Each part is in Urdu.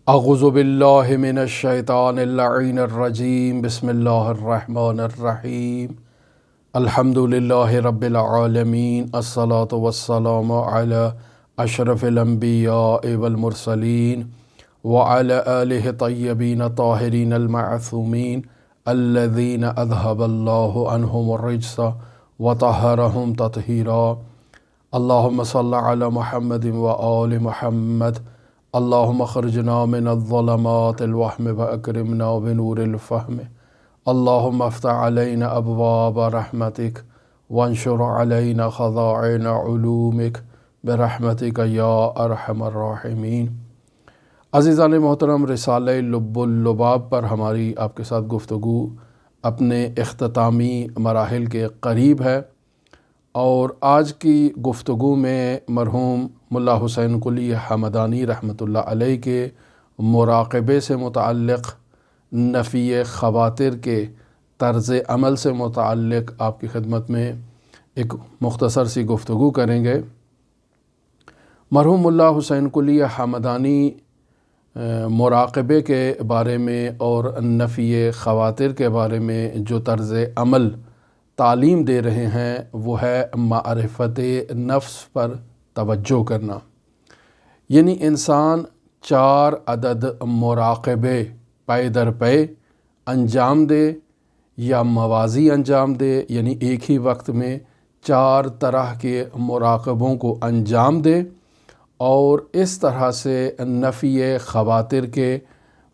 اعوذ باللہ من الشیطان اللعین الرجیم بسم اللہ الرحمن الرحیم الحمد للہ رب العالمین الصلاة والسلام علی اشرف الانبیاء والمرسلین وعلی آلہ طیبین طاہرین المعصومین الذین اذہب اللہ عنہم الرجس وطہرہم تطہیرا اللہم صلی علی محمد وآل محمد اللہم اخرجنا من الظلمات الوہم واکرمنا بنور الفہم اللہم افتح علینا ابواب رحمتک وانشر علینا خزائن علومک برحمتک یا ارحم الراحمین۔ عزیزان محترم، رسالہ لب اللباب پر ہماری آپ کے ساتھ گفتگو اپنے اختتامی مراحل کے قریب ہے، اور آج کی گفتگو میں مرحوم ملا حسین قلی حمدانی رحمۃ اللہ علیہ کے مراقبے سے متعلق، نفی خواتر کے طرز عمل سے متعلق آپ کی خدمت میں ایک مختصر سی گفتگو کریں گے۔ مرحوم ملا حسین قلی حمدانی مراقبے کے بارے میں اور نفی خواتر کے بارے میں جو طرز عمل تعلیم دے رہے ہیں وہ ہے معرفت نفس پر توجہ کرنا، یعنی انسان 4 عدد مراقبے پے در پے انجام دے یا موازی انجام دے، یعنی ایک ہی وقت میں 4 طرح کے مراقبوں کو انجام دے، اور اس طرح سے نفی خواتر کے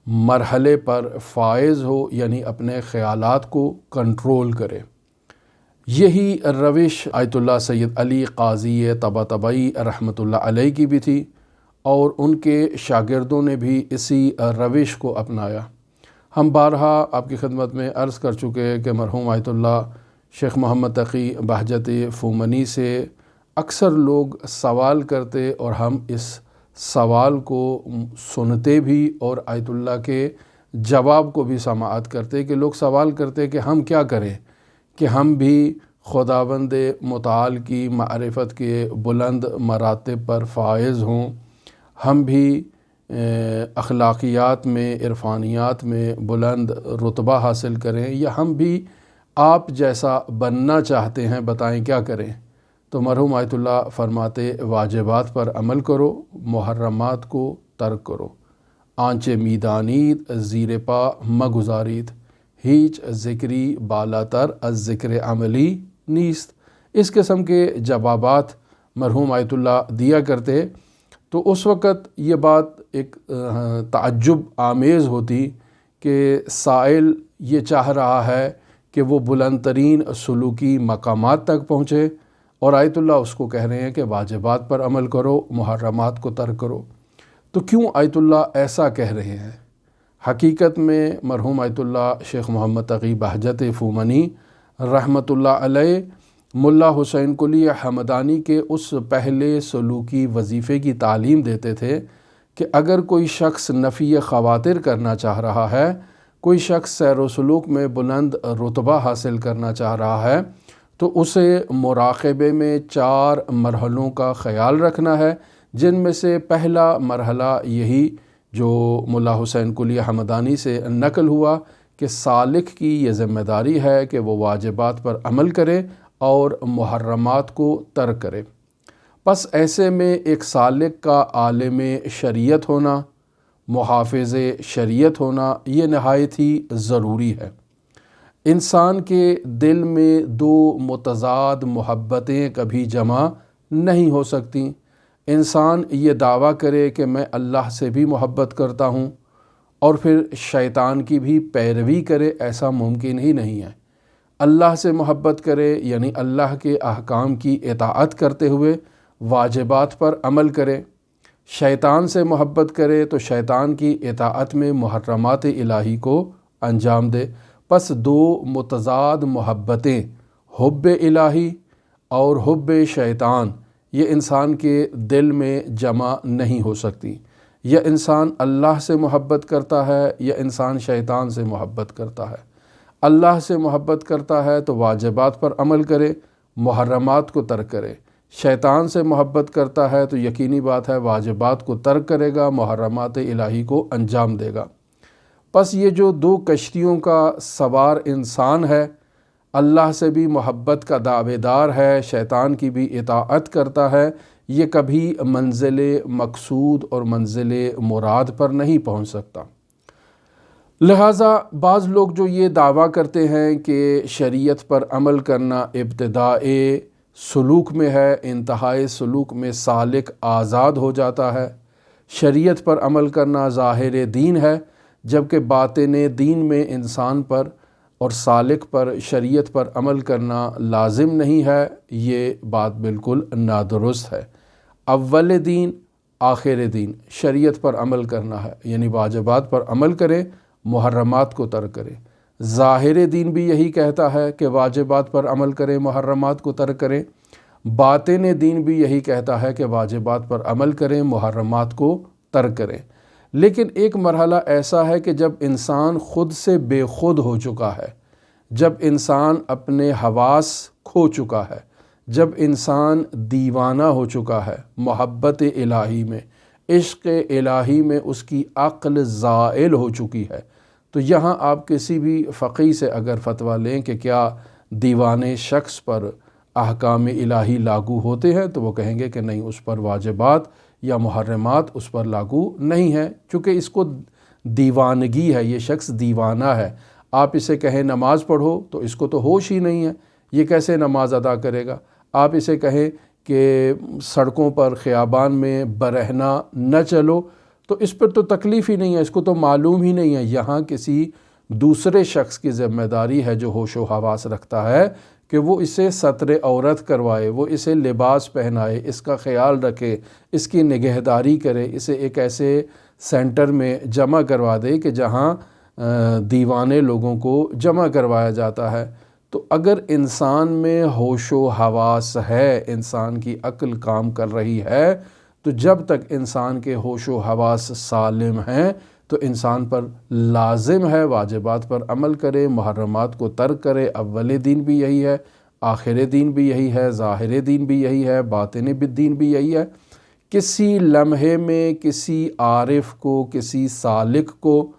مرحلے پر فائز ہو، یعنی اپنے خیالات کو کنٹرول کرے۔ یہی روش آیت اللہ سید علی قاضی طباطبائی رحمۃ اللہ علیہ کی بھی تھی، اور ان کے شاگردوں نے بھی اسی روش کو اپنایا۔ ہم بارہا آپ کی خدمت میں عرض کر چکے کہ مرحوم آیت اللہ شیخ محمد تقی بہجت فومنی سے اکثر لوگ سوال کرتے، اور ہم اس سوال کو سنتے بھی اور آیت اللہ کے جواب کو بھی سماعت کرتے کہ لوگ سوال کرتے کہ ہم کیا کریں کہ ہم بھی خداوند متعال کی معرفت کے بلند مراتب پر فائز ہوں، ہم بھی اخلاقیات میں، عرفانیات میں بلند رتبہ حاصل کریں، یا ہم بھی آپ جیسا بننا چاہتے ہیں، بتائیں کیا کریں؟ تو مرحوم آیت اللہ فرماتے واجبات پر عمل کرو، محرمات کو ترک کرو، آنچے میدانید زیر پا مگزارید، ہیچ ذکری بالاتر از ذکر عملی نیست۔ اس قسم کے جوابات مرحوم آیت اللہ دیا کرتے، تو اس وقت یہ بات ایک تعجب آمیز ہوتی کہ سائل یہ چاہ رہا ہے کہ وہ بلند ترین سلوکی مقامات تک پہنچے، اور آیت اللہ اس کو کہہ رہے ہیں کہ واجبات پر عمل کرو، محرمات کو ترک کرو۔ تو کیوں آیت اللہ ایسا کہہ رہے ہیں؟ حقیقت میں مرحوم آیت اللہ شیخ محمد تقی بہجت فومنی رحمۃ اللہ علیہ ملا حسین قلی حمدانی کے اس پہلے سلوکی وظیفے کی تعلیم دیتے تھے کہ اگر کوئی شخص نفی خواتر کرنا چاہ رہا ہے، کوئی شخص سیر و سلوک میں بلند رتبہ حاصل کرنا چاہ رہا ہے، تو اسے مراقبے میں 4 مرحلوں کا خیال رکھنا ہے، جن میں سے پہلا مرحلہ یہی جو ملا حسین قلی حمدانی سے نقل ہوا کہ سالک کی یہ ذمہ داری ہے کہ وہ واجبات پر عمل کرے اور محرمات کو ترک کرے۔ پس ایسے میں ایک سالک کا عالم شریعت ہونا، محافظ شریعت ہونا، یہ نہایت ہی ضروری ہے۔ انسان کے دل میں 2 متضاد محبتیں کبھی جمع نہیں ہو سکتی۔ انسان یہ دعویٰ کرے کہ میں اللہ سے بھی محبت کرتا ہوں، اور پھر شیطان کی بھی پیروی کرے، ایسا ممکن ہی نہیں ہے۔ اللہ سے محبت کرے یعنی اللہ کے احکام کی اطاعت کرتے ہوئے واجبات پر عمل کرے، شیطان سے محبت کرے تو شیطان کی اطاعت میں محرمات الہی کو انجام دے۔ پس 2 متضاد محبتیں، حب الہی اور حب شیطان، یہ انسان کے دل میں جمع نہیں ہو سکتی۔ یا انسان اللہ سے محبت کرتا ہے یا انسان شیطان سے محبت کرتا ہے۔ اللہ سے محبت کرتا ہے تو واجبات پر عمل کرے، محرمات کو ترک کرے۔ شیطان سے محبت کرتا ہے تو یقینی بات ہے واجبات کو ترک کرے گا، محرمات الہی کو انجام دے گا۔ پس یہ جو دو کشتیوں کا سوار انسان ہے، اللہ سے بھی محبت کا دعوے دار ہے، شیطان کی بھی اطاعت کرتا ہے، یہ کبھی منزل مقصود اور منزل مراد پر نہیں پہنچ سکتا۔ لہٰذا بعض لوگ جو یہ دعویٰ کرتے ہیں کہ شریعت پر عمل کرنا ابتدائے سلوک میں ہے، انتہائے سلوک میں سالک آزاد ہو جاتا ہے، شریعت پر عمل کرنا ظاہر دین ہے، جبکہ باطن دین میں انسان پر اور سالک پر شریعت پر عمل کرنا لازم نہیں ہے، یہ بات بالکل نادرست ہے۔ اول دین آخر دین شریعت پر عمل کرنا ہے، یعنی واجبات پر عمل کرے، محرمات کو ترک کرے۔ ظاہر دین بھی یہی کہتا ہے کہ واجبات پر عمل کرے، محرمات کو ترک کرے۔ باطن دین بھی یہی کہتا ہے کہ واجبات پر عمل کریں، محرمات کو ترک کریں۔ لیکن ایک مرحلہ ایسا ہے کہ جب انسان خود سے بے خود ہو چکا ہے، جب انسان اپنے حواس کھو چکا ہے، جب انسان دیوانہ ہو چکا ہے محبت الہی میں، عشق الہی میں اس کی عقل زائل ہو چکی ہے، تو یہاں آپ کسی بھی فقیہ سے اگر فتویٰ لیں کہ کیا دیوانے شخص پر احکام الہی لاگو ہوتے ہیں، تو وہ کہیں گے کہ نہیں، اس پر واجبات یا محرمات اس پر لاگو نہیں ہیں، چونکہ اس کو دیوانگی ہے، یہ شخص دیوانہ ہے۔ آپ اسے کہیں نماز پڑھو تو اس کو تو ہوش ہی نہیں ہے، یہ کیسے نماز ادا کرے گا؟ آپ اسے کہیں کہ سڑکوں پر خیابان میں برہنہ نہ چلو تو اس پر تو تکلیف ہی نہیں ہے، اس کو تو معلوم ہی نہیں ہے۔ یہاں کسی دوسرے شخص کی ذمہ داری ہے جو ہوش و حواس رکھتا ہے کہ وہ اسے ستر عورت کروائے، وہ اسے لباس پہنائے، اس کا خیال رکھے، اس کی نگہداری کرے، اسے ایک ایسے سینٹر میں جمع کروا دے کہ جہاں دیوانے لوگوں کو جمع کروایا جاتا ہے۔ تو اگر انسان میں ہوش و حواس ہے، انسان کی عقل کام کر رہی ہے، تو جب تک انسان کے ہوش و حواس سالم ہیں تو انسان پر لازم ہے واجبات پر عمل کرے، محرمات کو ترک کرے۔ اول دین بھی یہی ہے، آخر دین بھی یہی ہے، ظاہر دین بھی یہی ہے، باطن دین بھی یہی ہے۔ کسی لمحے میں کسی عارف کو، کسی سالک کو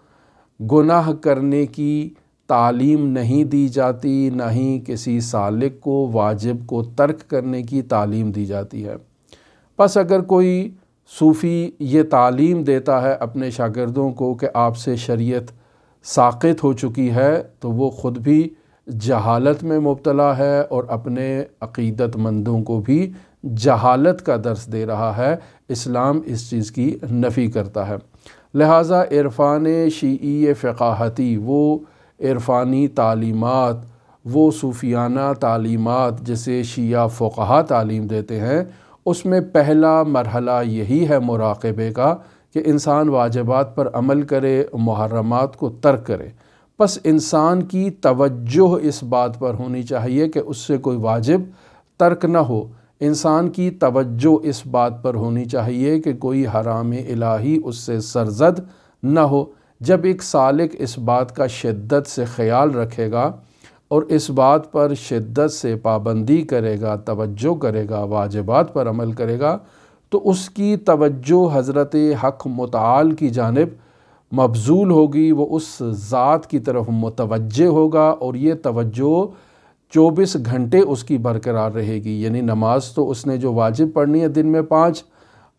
گناہ کرنے کی تعلیم نہیں دی جاتی، نہ ہی کسی سالک کو واجب کو ترک کرنے کی تعلیم دی جاتی ہے۔ پس اگر کوئی صوفی یہ تعلیم دیتا ہے اپنے شاگردوں کو کہ آپ سے شریعت ساقط ہو چکی ہے، تو وہ خود بھی جہالت میں مبتلا ہے اور اپنے عقیدت مندوں کو بھی جہالت کا درس دے رہا ہے۔ اسلام اس چیز کی نفی کرتا ہے۔ لہٰذا عرفان شیعی فقاہتی، وہ عرفانی تعلیمات، وہ صوفیانہ تعلیمات جسے شیعہ فقہا تعلیم دیتے ہیں، اس میں پہلا مرحلہ یہی ہے مراقبے کا کہ انسان واجبات پر عمل کرے، محرمات کو ترک کرے۔ پس انسان کی توجہ اس بات پر ہونی چاہیے کہ اس سے کوئی واجب ترک نہ ہو، انسان کی توجہ اس بات پر ہونی چاہیے کہ کوئی حرام الہی اس سے سرزد نہ ہو۔ جب ایک سالک اس بات کا شدت سے خیال رکھے گا اور اس بات پر شدت سے پابندی کرے گا، توجہ کرے گا، واجبات پر عمل کرے گا، تو اس کی توجہ حضرت حق متعال کی جانب مبذول ہوگی، وہ اس ذات کی طرف متوجہ ہوگا، اور یہ توجہ 24 گھنٹے اس کی برقرار رہے گی۔ یعنی نماز تو اس نے جو واجب پڑھنی ہے دن میں 5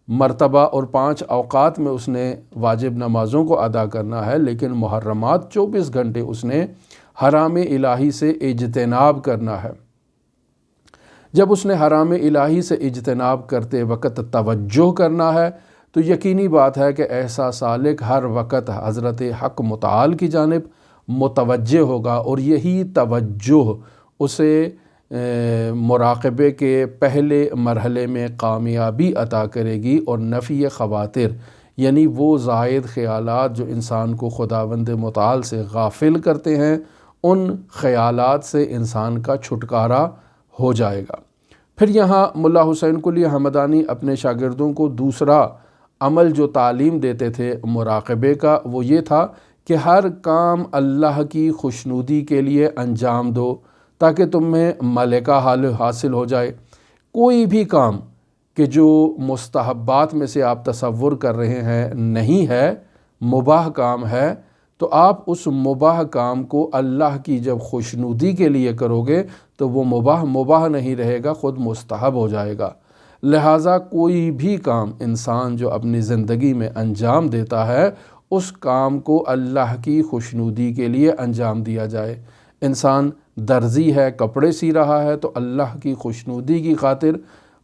مرتبہ اور 5 اوقات میں اس نے واجب نمازوں کو ادا کرنا ہے، لیکن محرمات 24 گھنٹے اس نے حرام الہی سے اجتناب کرنا ہے۔ جب اس نے حرام الہی سے اجتناب کرتے وقت توجہ کرنا ہے، تو یقینی بات ہے کہ ایسا سالک ہر وقت حضرت حق متعال کی جانب متوجہ ہوگا، اور یہی توجہ اسے مراقبے کے پہلے مرحلے میں کامیابی عطا کرے گی، اور نفی خواطر یعنی وہ زائد خیالات جو انسان کو خداوند متعال سے غافل کرتے ہیں، ان خیالات سے انسان کا چھٹکارا ہو جائے گا۔ پھر یہاں ملا حسین قلی حمدانی اپنے شاگردوں کو دوسرا عمل جو تعلیم دیتے تھے مراقبے کا، وہ یہ تھا کہ ہر کام اللہ کی خوشنودی کے لیے انجام دو تاکہ تمہیں ملکہ حاصل ہو جائے۔ کوئی بھی کام کہ جو مستحبات میں سے آپ تصور کر رہے ہیں نہیں ہے، مباح کام ہے، تو آپ اس مباح کام کو اللہ کی جب خوشنودی کے لیے کرو گے تو وہ مباح نہیں رہے گا، خود مستحب ہو جائے گا۔ لہٰذا کوئی بھی کام انسان جو اپنی زندگی میں انجام دیتا ہے، اس کام کو اللہ کی خوشنودی کے لیے انجام دیا جائے۔ انسان درزی ہے، کپڑے سی رہا ہے، تو اللہ کی خوشنودی کی خاطر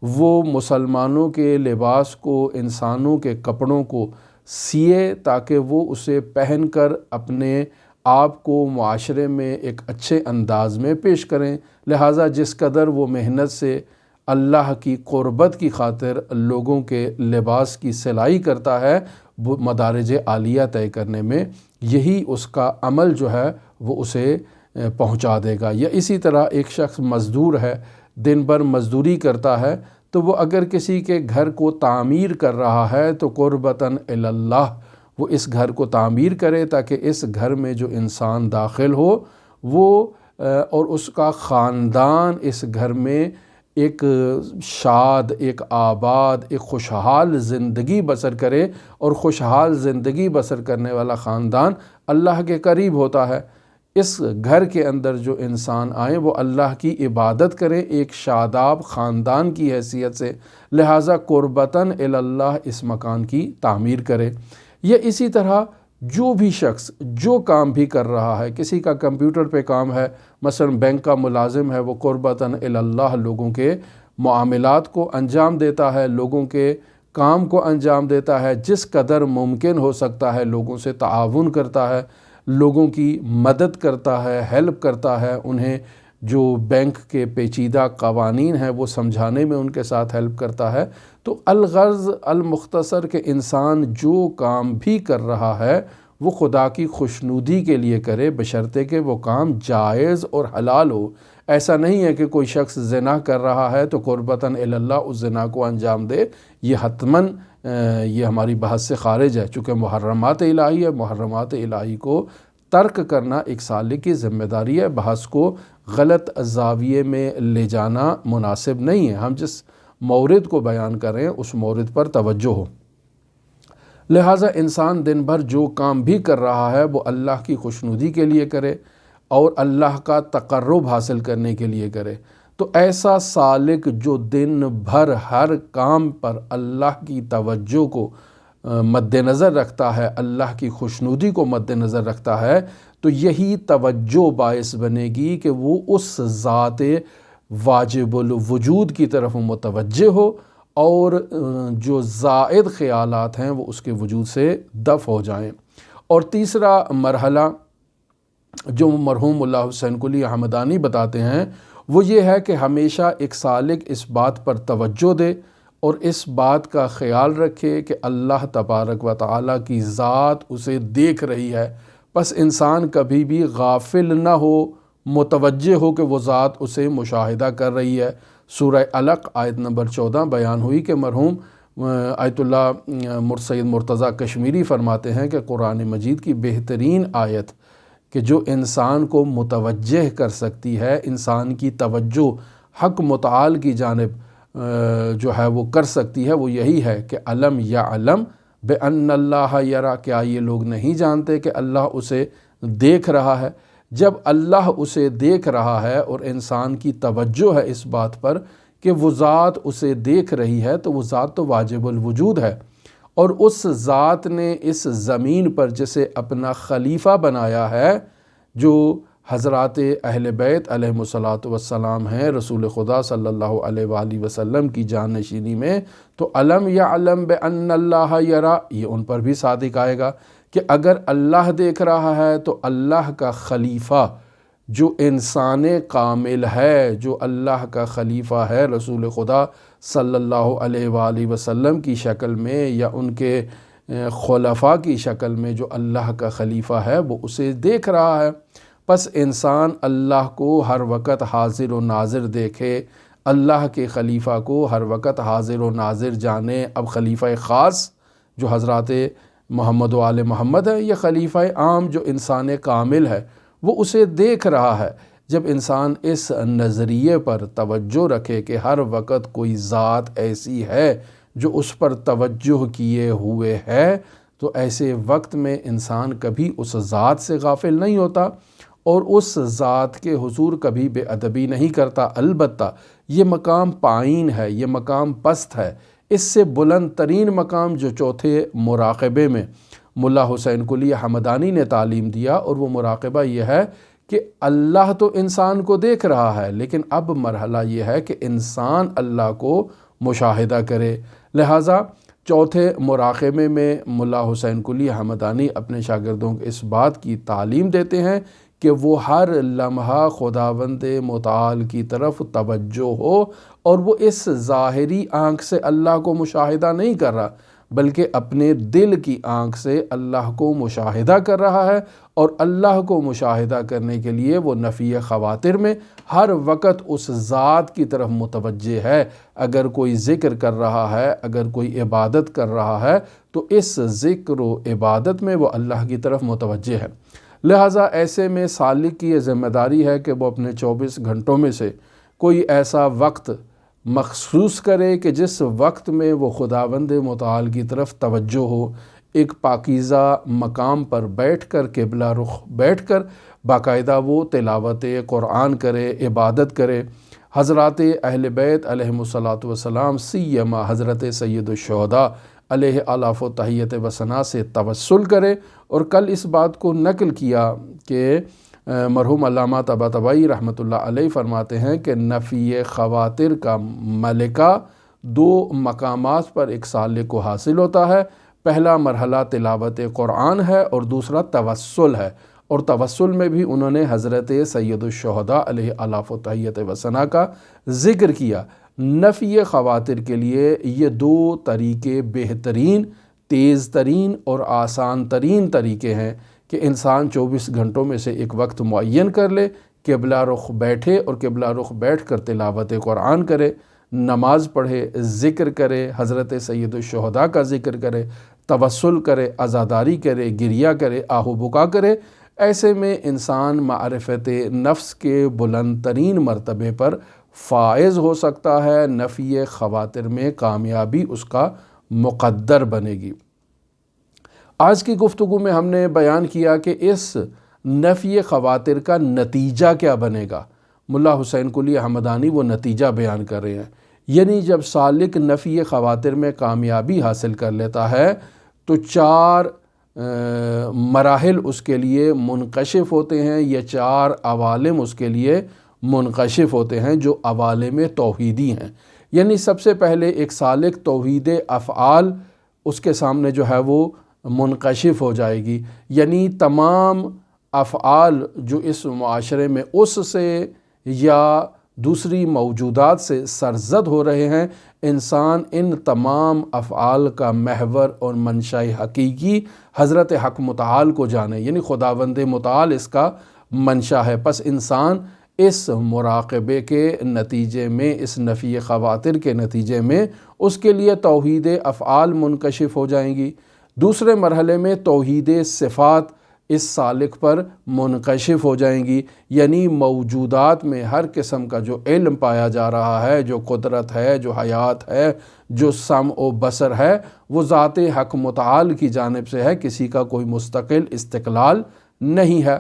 وہ مسلمانوں کے لباس کو، انسانوں کے کپڑوں کو سیے تاکہ وہ اسے پہن کر اپنے آپ کو معاشرے میں ایک اچھے انداز میں پیش کریں۔ لہٰذا جس قدر وہ محنت سے اللہ کی قربت کی خاطر لوگوں کے لباس کی سلائی کرتا ہے، وہ مدارج عالیہ طے کرنے میں یہی اس کا عمل جو ہے وہ اسے پہنچا دے گا۔ یا اسی طرح ایک شخص مزدور ہے، دن بھر مزدوری کرتا ہے، تو وہ اگر کسی کے گھر کو تعمیر کر رہا ہے تو قربتاً الی اللہ وہ اس گھر کو تعمیر کرے تاکہ اس گھر میں جو انسان داخل ہو وہ اور اس کا خاندان اس گھر میں ایک شاد، ایک آباد، ایک خوشحال زندگی بسر کرے، اور خوشحال زندگی بسر کرنے والا خاندان اللہ کے قریب ہوتا ہے۔ اس گھر کے اندر جو انسان آئیں وہ اللہ کی عبادت کریں ایک شاداب خاندان کی حیثیت سے، لہٰذا قربتاً الی اللہ اس مکان کی تعمیر کرے۔ یا اسی طرح جو بھی شخص جو کام بھی کر رہا ہے، کسی کا کمپیوٹر پہ کام ہے، مثلا بینک کا ملازم ہے، وہ قربتاً الی اللہ لوگوں کے معاملات کو انجام دیتا ہے، لوگوں کے کام کو انجام دیتا ہے، جس قدر ممکن ہو سکتا ہے لوگوں سے تعاون کرتا ہے، لوگوں کی مدد کرتا ہے، ہیلپ کرتا ہے، انہیں جو بینک کے پیچیدہ قوانین ہیں وہ سمجھانے میں ان کے ساتھ ہیلپ کرتا ہے۔ تو الغرض المختصر کہ انسان جو کام بھی کر رہا ہے وہ خدا کی خوشنودی کے لیے کرے، بشرطے کہ وہ کام جائز اور حلال ہو۔ ایسا نہیں ہے کہ کوئی شخص زنا کر رہا ہے تو قربتاً الی اللہ اس زنا کو انجام دے، یہ حتماً یہ ہماری بحث سے خارج ہے، چونکہ محرمات الہی ہے، محرمات الہی کو ترک کرنا ایک سالک کی ذمہ داری ہے، بحث کو غلط زاویے میں لے جانا مناسب نہیں ہے۔ ہم جس مورد کو بیان کر رہے ہیں اس مورد پر توجہ ہو۔ لہٰذا انسان دن بھر جو کام بھی کر رہا ہے وہ اللہ کی خوشنودی کے لیے کرے اور اللہ کا تقرب حاصل کرنے کے لیے کرے۔ تو ایسا سالک جو دن بھر ہر کام پر اللہ کی توجہ کو مد نظر رکھتا ہے، اللہ کی خوشنودی کو مد نظر رکھتا ہے، تو یہی توجہ باعث بنے گی کہ وہ اس ذات واجب الوجود کی طرف متوجہ ہو اور جو زائد خیالات ہیں وہ اس کے وجود سے دفع ہو جائیں۔ اور تیسرا مرحلہ جو مرحوم ملا حسین قلی احمدانی بتاتے ہیں وہ یہ ہے کہ ہمیشہ ایک سالک اس بات پر توجہ دے اور اس بات کا خیال رکھے کہ اللہ تبارک و تعالیٰ کی ذات اسے دیکھ رہی ہے، پس انسان کبھی بھی غافل نہ ہو، متوجہ ہو کہ وہ ذات اسے مشاہدہ کر رہی ہے۔ سورہ علق آیت نمبر 14 بیان ہوئی کہ مرحوم آیت اللہ سید مرتضیٰ کشمیری فرماتے ہیں کہ قرآن مجید کی بہترین آیت کہ جو انسان کو متوجہ کر سکتی ہے، انسان کی توجہ حق متعال کی جانب جو ہے وہ کر سکتی ہے، وہ یہی ہے کہ علم یعلم بأن اللہ یرا، کیا یہ لوگ نہیں جانتے کہ اللہ اسے دیکھ رہا ہے؟ جب اللہ اسے دیکھ رہا ہے اور انسان کی توجہ ہے اس بات پر کہ وہ ذات اسے دیکھ رہی ہے، تو وہ ذات تو واجب الوجود ہے، اور اس ذات نے اس زمین پر جسے اپنا خلیفہ بنایا ہے، جو حضرات اہل بیت علیہم الصلاۃ والسلام ہیں، رسول خدا صلی اللہ علیہ وآلہ وسلم کی جان نشینی میں، تو علم یعلم بأن اللہ یرا، یہ ان پر بھی صادق آئے گا کہ اگر اللہ دیکھ رہا ہے تو اللہ کا خلیفہ جو انسان کامل ہے، جو اللہ کا خلیفہ ہے رسول خدا صلی اللہ علیہ وآلہ وسلم کی شکل میں یا ان کے خلفاء کی شکل میں جو اللہ کا خلیفہ ہے، وہ اسے دیکھ رہا ہے۔ پس انسان اللہ کو ہر وقت حاضر و ناظر دیکھے، اللہ کے خلیفہ کو ہر وقت حاضر و ناظر جانے۔ اب خلیفہ خاص جو حضرات محمد و آل محمد ہے، یہ خلیفہ عام جو انسان کامل ہے، وہ اسے دیکھ رہا ہے۔ جب انسان اس نظریے پر توجہ رکھے کہ ہر وقت کوئی ذات ایسی ہے جو اس پر توجہ کیے ہوئے ہے، تو ایسے وقت میں انسان کبھی اس ذات سے غافل نہیں ہوتا اور اس ذات کے حضور کبھی بے ادبی نہیں کرتا۔ البتہ یہ مقام پائین ہے، یہ مقام پست ہے۔ اس سے بلند ترین مقام جو چوتھے مراقبے میں ملا حسین قلی حمدانی نے تعلیم دیا، اور وہ مراقبہ یہ ہے کہ اللہ تو انسان کو دیکھ رہا ہے، لیکن اب مرحلہ یہ ہے کہ انسان اللہ کو مشاہدہ کرے۔ لہٰذا چوتھے مراقبے میں ملا حسین قلی حمدانی اپنے شاگردوں کو اس بات کی تعلیم دیتے ہیں کہ وہ ہر لمحہ خداوند متعال کی طرف توجہ ہو، اور وہ اس ظاہری آنکھ سے اللہ کو مشاہدہ نہیں کر رہا، بلکہ اپنے دل کی آنکھ سے اللہ کو مشاہدہ کر رہا ہے، اور اللہ کو مشاہدہ کرنے کے لیے وہ نفی خواطر میں ہر وقت اس ذات کی طرف متوجہ ہے۔ اگر کوئی ذکر کر رہا ہے، اگر کوئی عبادت کر رہا ہے، تو اس ذکر و عبادت میں وہ اللہ کی طرف متوجہ ہے۔ لہٰذا ایسے میں سالک کی یہ ذمہ داری ہے کہ وہ اپنے 24 گھنٹوں میں سے کوئی ایسا وقت مخصوص کرے کہ جس وقت میں وہ خداوند متعال کی طرف توجہ ہو، ایک پاکیزہ مقام پر بیٹھ کر، قبلہ رخ بیٹھ کر باقاعدہ وہ تلاوت قرآن کرے، عبادت کرے، حضرات اہل بیت علیہم الصلاۃ والسلام، سیما حضرت سید الشہداء علیہ آلاف و تحیت و ثنا سے توسل کرے۔ اور کل اس بات کو نقل کیا کہ مرحوم علامہ طباطبائی رحمۃ اللہ علیہ فرماتے ہیں کہ نفی خواطر کا ملکہ 2 مقامات پر ایک سالک کو حاصل ہوتا ہے۔ پہلا مرحلہ تلاوت قرآن ہے اور دوسرا توسل ہے، اور توسل میں بھی انہوں نے حضرت سید الشہداء علیہ آلاف و تحیت و ثنا کا ذکر کیا۔ نفی خواطر کے لیے یہ 2 طریقے بہترین، تیز ترین اور آسان ترین طریقے ہیں کہ انسان 24 گھنٹوں میں سے ایک وقت معین کر لے، قبلہ رخ بیٹھے اور قبلہ رخ بیٹھ کر تلاوت قرآن کرے، نماز پڑھے، ذکر کرے، حضرت سید الشہداء کا ذکر کرے، توسل کرے، عزاداری کرے، گریہ کرے، آہ و بکا کرے۔ ایسے میں انسان معرفت نفس کے بلند ترین مرتبے پر فائز ہو سکتا ہے، نفی خواطر میں کامیابی اس کا مقدر بنے گی۔ آج کی گفتگو میں ہم نے بیان کیا کہ اس نفی خواطر کا نتیجہ کیا بنے گا۔ ملا حسین قلی حمدانی وہ نتیجہ بیان کر رہے ہیں، یعنی جب سالک نفی خواطر میں کامیابی حاصل کر لیتا ہے تو 4 مراحل اس کے لیے منکشف ہوتے ہیں، یہ 4 عوالم اس کے لیے منکشف ہوتے ہیں جو عوالم توحیدی ہیں۔ یعنی سب سے پہلے ایک سالک توحید افعال اس کے سامنے جو ہے وہ منکشف ہو جائے گی، یعنی تمام افعال جو اس معاشرے میں اس سے یا دوسری موجودات سے سرزد ہو رہے ہیں، انسان ان تمام افعال کا محور اور منشأ حقیقی حضرت حق متعال کو جانے، یعنی خداوند متعال اس کا منشأ ہے۔ پس انسان اس مراقبے کے نتیجے میں، اس نفی خواطر کے نتیجے میں اس کے لیے توحید افعال منکشف ہو جائیں گی۔ دوسرے مرحلے میں توحید صفات اس سالک پر منکشف ہو جائیں گی، یعنی موجودات میں ہر قسم کا جو علم پایا جا رہا ہے، جو قدرت ہے، جو حیات ہے، جو سمع و بصر ہے، وہ ذات حق متعال کی جانب سے ہے، کسی کا کوئی مستقل استقلال نہیں ہے۔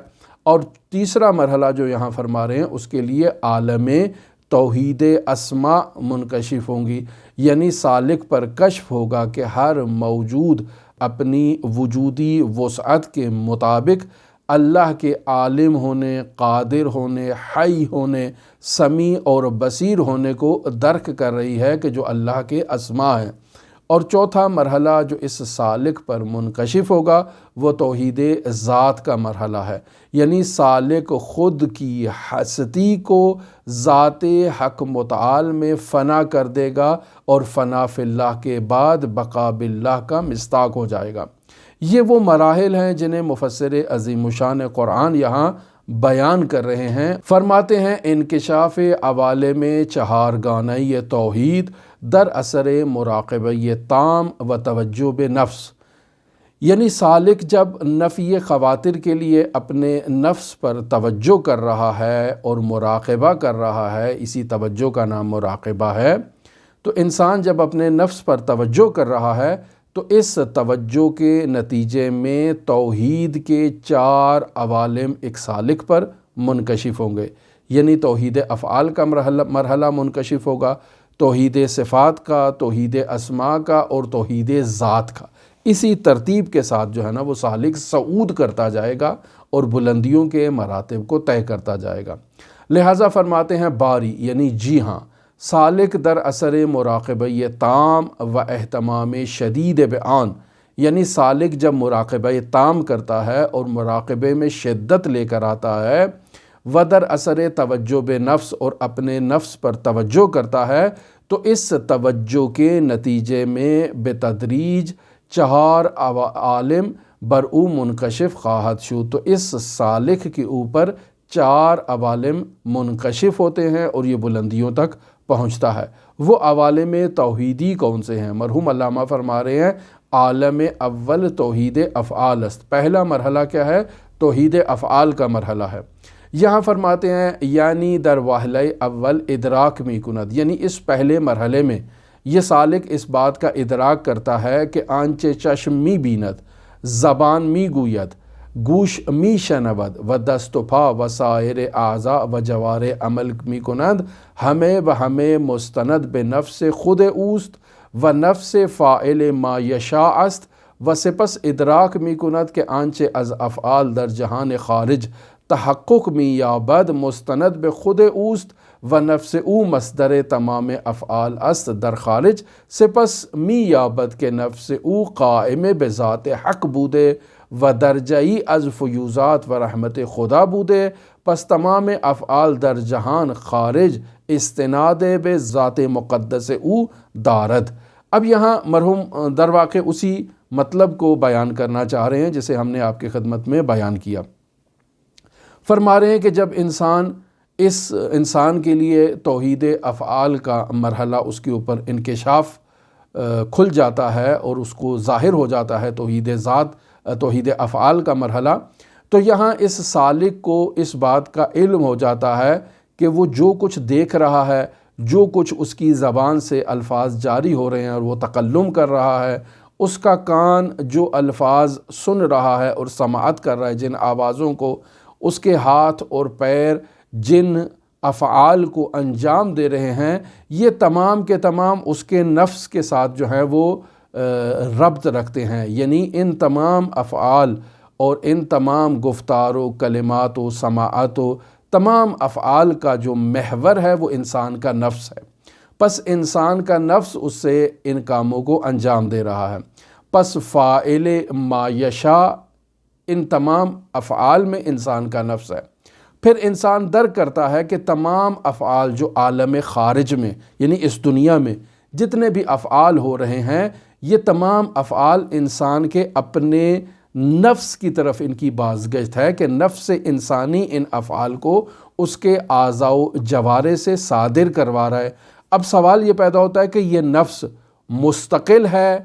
اور تیسرا مرحلہ جو یہاں فرما رہے ہیں اس کے لیے عالم توحید اسماء منکشف ہوں گی، یعنی سالک پر کشف ہوگا کہ ہر موجود اپنی وجودی وسعت کے مطابق اللہ کے عالم ہونے، قادر ہونے، حی ہونے، سمیع اور بصیر ہونے کو درک کر رہی ہے کہ جو اللہ کے اسماء ہیں۔ اور چوتھا مرحلہ جو اس سالک پر منکشف ہوگا وہ توحید ذات کا مرحلہ ہے، یعنی سالک خود کی ہستی کو ذات حق متعال میں فنا کر دے گا اور فنا فی اللہ کے بعد بقا باللہ کا مصداق ہو جائے گا۔ یہ وہ مراحل ہیں جنہیں مفسر عظیم الشان قرآن یہاں بیان کر رہے ہیں۔ فرماتے ہیں انکشاف عوالم 4 گانہ توحید در اثر مراقبہ تام و توجہ نفس، یعنی سالک جب نفی خواطر کے لیے اپنے نفس پر توجہ کر رہا ہے اور مراقبہ کر رہا ہے، اسی توجہ کا نام مراقبہ ہے، تو انسان جب اپنے نفس پر توجہ کر رہا ہے تو اس توجہ کے نتیجے میں توحید کے 4 عوالم ایک سالک پر منکشف ہوں گے۔ یعنی توحید افعال کا مرحلہ منکشف ہوگا، توحید صفات کا، توحید اسماء کا اور توحید ذات کا۔ اسی ترتیب کے ساتھ جو ہے نا وہ سالک صعود کرتا جائے گا اور بلندیوں کے مراتب کو طے کرتا جائے گا۔ لہٰذا فرماتے ہیں باری یعنی جی ہاں، سالک در اثر مراقبہ تام و اہتمام شدید بعان، یعنی سالک جب مراقبہ تام کرتا ہے اور مراقبے میں شدت لے کر آتا ہے، و در اثر توجہ بے نفس اور اپنے نفس پر توجہ کرتا ہے، تو اس توجہ کے نتیجے میں بتدریج 4 عالم برعو منکشف خواہد شو، تو اس سالک کے اوپر 4 عوالم منکشف ہوتے ہیں اور یہ بلندیوں تک پہنچتا ہے۔ وہ عوالم توحیدی کون سے ہیں؟ مرحوم علامہ فرما رہے ہیں عالم اول توحید افعال است۔ پہلا مرحلہ کیا ہے؟ توحید افعال کا مرحلہ ہے۔ یہاں فرماتے ہیں یعنی در واحلہ اول ادراک می کند، یعنی اس پہلے مرحلے میں یہ سالک اس بات کا ادراک کرتا ہے کہ آنچ چشم می بیند، زبان می گوید، گوش می شنود و دست و پا و سائر اعضاء و جوارح عمل می کنند، ہمیں و ہمیں مستند به نفس خود اوست و نفس فاعل ما یشاء است و سپس ادراک می کند که آنچه از افعال در جهان خارج تحقق می یابد مستند به خود اوست و نفس او مصدر تمام افعال است در خارج، سپس می یابد که نفس او قائم به ذات حق بوده و درجه‌ای از فیوزات و رحمت خدا بوده، پس تمام افعال در جہان خارج استناد به ذات مقدس او دارد۔ اب یہاں مرحوم در واقع اسی مطلب کو بیان کرنا چاہ رہے ہیں جسے ہم نے آپ کی خدمت میں بیان کیا۔ فرما رہے ہیں کہ جب انسان کے لیے توحید افعال کا مرحلہ اس کے اوپر انکشاف کھل جاتا ہے اور اس کو ظاہر ہو جاتا ہے توحید ذات، توحید افعال کا مرحلہ، تو یہاں اس سالک کو اس بات کا علم ہو جاتا ہے کہ وہ جو کچھ دیکھ رہا ہے، جو کچھ اس کی زبان سے الفاظ جاری ہو رہے ہیں اور وہ تکلم کر رہا ہے، اس کا کان جو الفاظ سن رہا ہے اور سماعت کر رہا ہے جن آوازوں کو، اس کے ہاتھ اور پیر جن افعال کو انجام دے رہے ہیں، یہ تمام کے تمام اس کے نفس کے ساتھ جو ہے وہ ربط رکھتے ہیں۔ یعنی ان تمام افعال اور ان تمام گفتار و کلمات و سماعت و تمام افعال کا جو محور ہے وہ انسان کا نفس ہے۔ پس انسان کا نفس اس سے ان کاموں کو انجام دے رہا ہے۔ پس فاعل ما یشاء ان تمام افعال میں انسان کا نفس ہے۔ پھر انسان درک کرتا ہے کہ تمام افعال جو عالم خارج میں یعنی اس دنیا میں جتنے بھی افعال ہو رہے ہیں، یہ تمام افعال انسان کے اپنے نفس کی طرف ان کی بازگشت ہے کہ نفس انسانی ان افعال کو اس کے اعضاء و جوارح سے صادر کروا رہا ہے۔ اب سوال یہ پیدا ہوتا ہے کہ یہ نفس مستقل ہے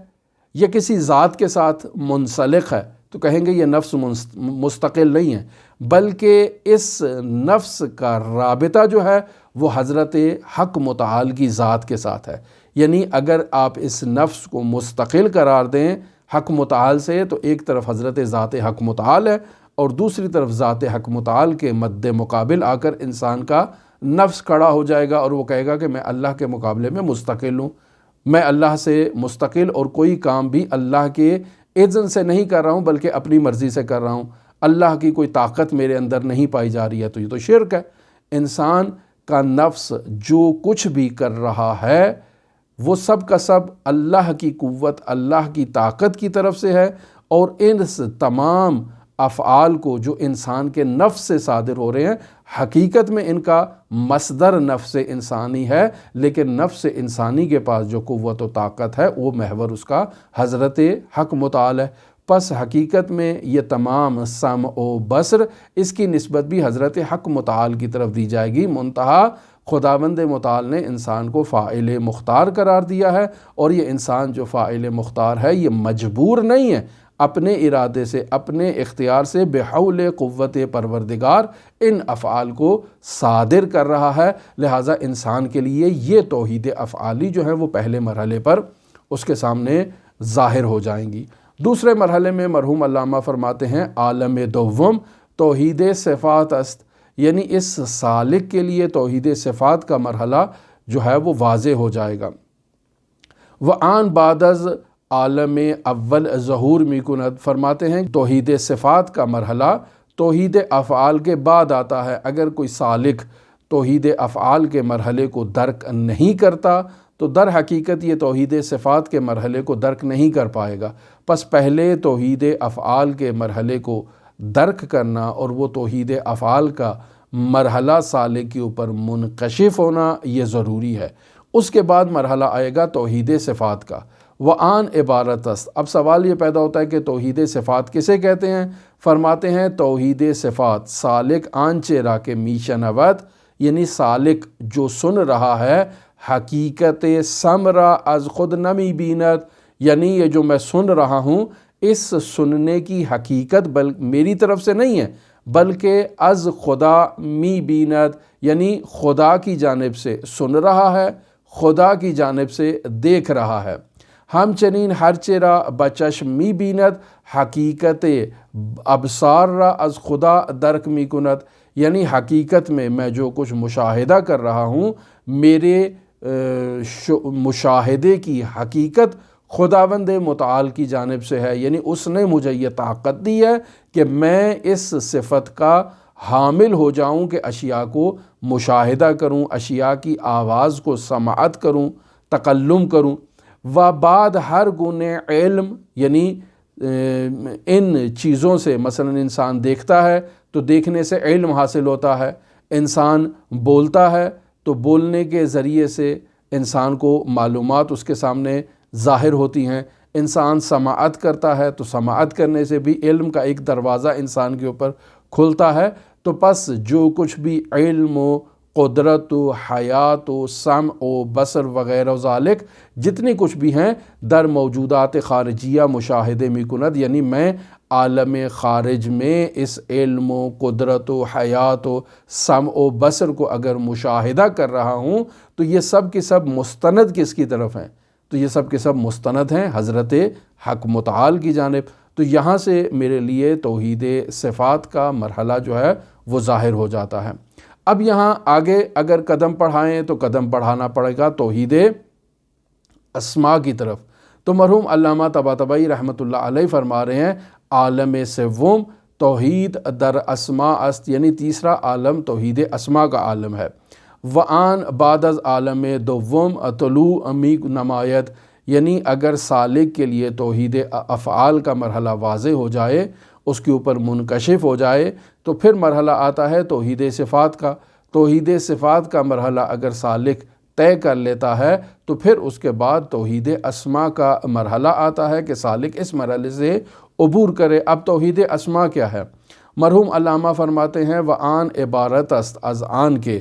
یا کسی ذات کے ساتھ منسلک ہے؟ تو کہیں گے یہ نفس مستقل نہیں ہے، بلکہ اس نفس کا رابطہ جو ہے وہ حضرت حق متعال کی ذات کے ساتھ ہے۔ یعنی اگر آپ اس نفس کو مستقل قرار دیں حق متعال سے، تو ایک طرف حضرت ذات حق متعال ہے اور دوسری طرف ذات حق متعال کے مد مقابل آ کر انسان کا نفس کھڑا ہو جائے گا اور وہ کہے گا کہ میں اللہ کے مقابلے میں مستقل ہوں، میں اللہ سے مستقل اور کوئی کام بھی اللہ کے اذن سے نہیں کر رہا ہوں بلکہ اپنی مرضی سے کر رہا ہوں، اللہ کی کوئی طاقت میرے اندر نہیں پائی جا رہی ہے۔ تو یہ تو شرک ہے۔ انسان کا نفس جو کچھ بھی کر رہا ہے وہ سب کا سب اللہ کی قوت، اللہ کی طاقت کی طرف سے ہے، اور ان تمام افعال کو جو انسان کے نفس سے صادر ہو رہے ہیں حقیقت میں ان کا مصدر نفس انسانی ہے، لیکن نفس انسانی کے پاس جو قوت و طاقت ہے وہ محور اس کا حضرت حق متعال ہے۔ پس حقیقت میں یہ تمام سمع و بصر اس کی نسبت بھی حضرت حق متعال کی طرف دی جائے گی۔ منتہا خداوند متعال نے انسان کو فاعل مختار قرار دیا ہے، اور یہ انسان جو فاعل مختار ہے یہ مجبور نہیں ہے، اپنے ارادے سے، اپنے اختیار سے بحول قوت پروردگار ان افعال کو صادر کر رہا ہے۔ لہٰذا انسان کے لیے یہ توحید افعالی جو ہیں وہ پہلے مرحلے پر اس کے سامنے ظاہر ہو جائیں گی۔ دوسرے مرحلے میں مرحوم علامہ فرماتے ہیں عالم دوم توحید صفات است، یعنی اس سالک کے لیے توحید صفات کا مرحلہ جو ہے وہ واضح ہو جائے گا۔ وآن بعد از عالم اول ظہور می کند، فرماتے ہیں توحید صفات کا مرحلہ توحید افعال کے بعد آتا ہے۔ اگر کوئی سالک توحید افعال کے مرحلے کو درک نہیں کرتا تو در حقیقت یہ توحید صفات کے مرحلے کو درک نہیں کر پائے گا۔ پس پہلے توحید افعال کے مرحلے کو درک کرنا اور وہ توحید افعال کا مرحلہ سالک کے اوپر منکشف ہونا یہ ضروری ہے۔ اس کے بعد مرحلہ آئے گا توحید صفات کا۔ وآن عبارت است، اب سوال یہ پیدا ہوتا ہے کہ توحید صفات کسے کہتے ہیں؟ فرماتے ہیں توحید صفات سالک آن چرا کے میشنوت، یعنی سالک جو سن رہا ہے حقیقت سمرا از خود نمی بینت، یعنی یہ جو میں سن رہا ہوں اس سننے کی حقیقت میری طرف سے نہیں ہے بلکہ از خدا می بینت، یعنی خدا کی جانب سے سن رہا ہے، خدا کی جانب سے دیکھ رہا ہے۔ ہم چنین ہر چرا بچشم می بیند حقیقت ابصار را از خدا درک می کند، یعنی حقیقت میں جو کچھ مشاہدہ کر رہا ہوں میرے مشاہدے کی حقیقت خداوند متعال کی جانب سے ہے، یعنی اس نے مجھے یہ طاقت دی ہے کہ میں اس صفت کا حامل ہو جاؤں کہ اشیاء کو مشاہدہ کروں، اشیاء کی آواز کو سماعت کروں، تکلم کروں۔ و بعد ہر گنے علم، یعنی ان چیزوں سے مثلا انسان دیکھتا ہے تو دیکھنے سے علم حاصل ہوتا ہے، انسان بولتا ہے تو بولنے کے ذریعے سے انسان کو معلومات اس کے سامنے ظاہر ہوتی ہیں، انسان سماعت کرتا ہے تو سماعت کرنے سے بھی علم کا ایک دروازہ انسان کے اوپر کھلتا ہے۔ تو پس جو کچھ بھی علم و قدرت و حیات و سمع و بصر وغیرہ و ذالک جتنی کچھ بھی ہیں در موجودات خارجیہ مشاہدے می کند، یعنی میں عالم خارج میں اس علم و قدرت و حیات و سمع و بصر کو اگر مشاہدہ کر رہا ہوں تو یہ سب کی سب مستند کس کی طرف ہیں؟ تو یہ سب کے سب مستند ہیں حضرت حق متعال کی جانب۔ تو یہاں سے میرے لیے توحید صفات کا مرحلہ جو ہے وہ ظاہر ہو جاتا ہے۔ اب یہاں آگے اگر قدم بڑھائیں تو قدم بڑھانا پڑے گا توحید اسماء کی طرف۔ تو مرحوم علامہ طباطبائی رحمۃ اللہ علیہ فرما رہے ہیں عالم سوم توحید در اسماء است، یعنی تیسرا عالم توحید اسماء کا عالم ہے۔ وآن بعد از عالم دوم طلوع می نمایت، یعنی اگر سالک کے لیے توحید افعال کا مرحلہ واضح ہو جائے، اس کے اوپر منکشف ہو جائے، تو پھر مرحلہ آتا ہے توحید صفات کا۔ توحید صفات کا مرحلہ اگر سالک طے کر لیتا ہے تو پھر اس کے بعد توحید اسماء کا مرحلہ آتا ہے کہ سالک اس مرحلے سے عبور کرے۔ اب توحید اسماء کیا ہے؟ مرحوم علامہ فرماتے ہیں وآن عبارت است از آن کے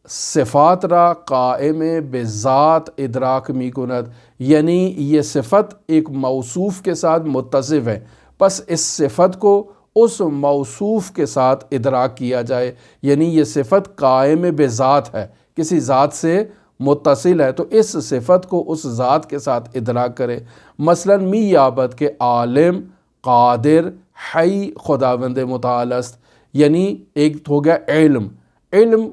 صفات را قائم بذات ادراک می کند، یعنی یہ صفت ایک موصوف کے ساتھ متصف ہے، پس اس صفت کو اس موصوف کے ساتھ ادراک کیا جائے، یعنی یہ صفت قائم بذات ہے، کسی ذات سے متصل ہے تو اس صفت کو اس ذات کے ساتھ ادراک کرے۔ مثلا می یابت کے عالم قادر حی خداوند متعال است، یعنی ایک ہو گیا علم، علم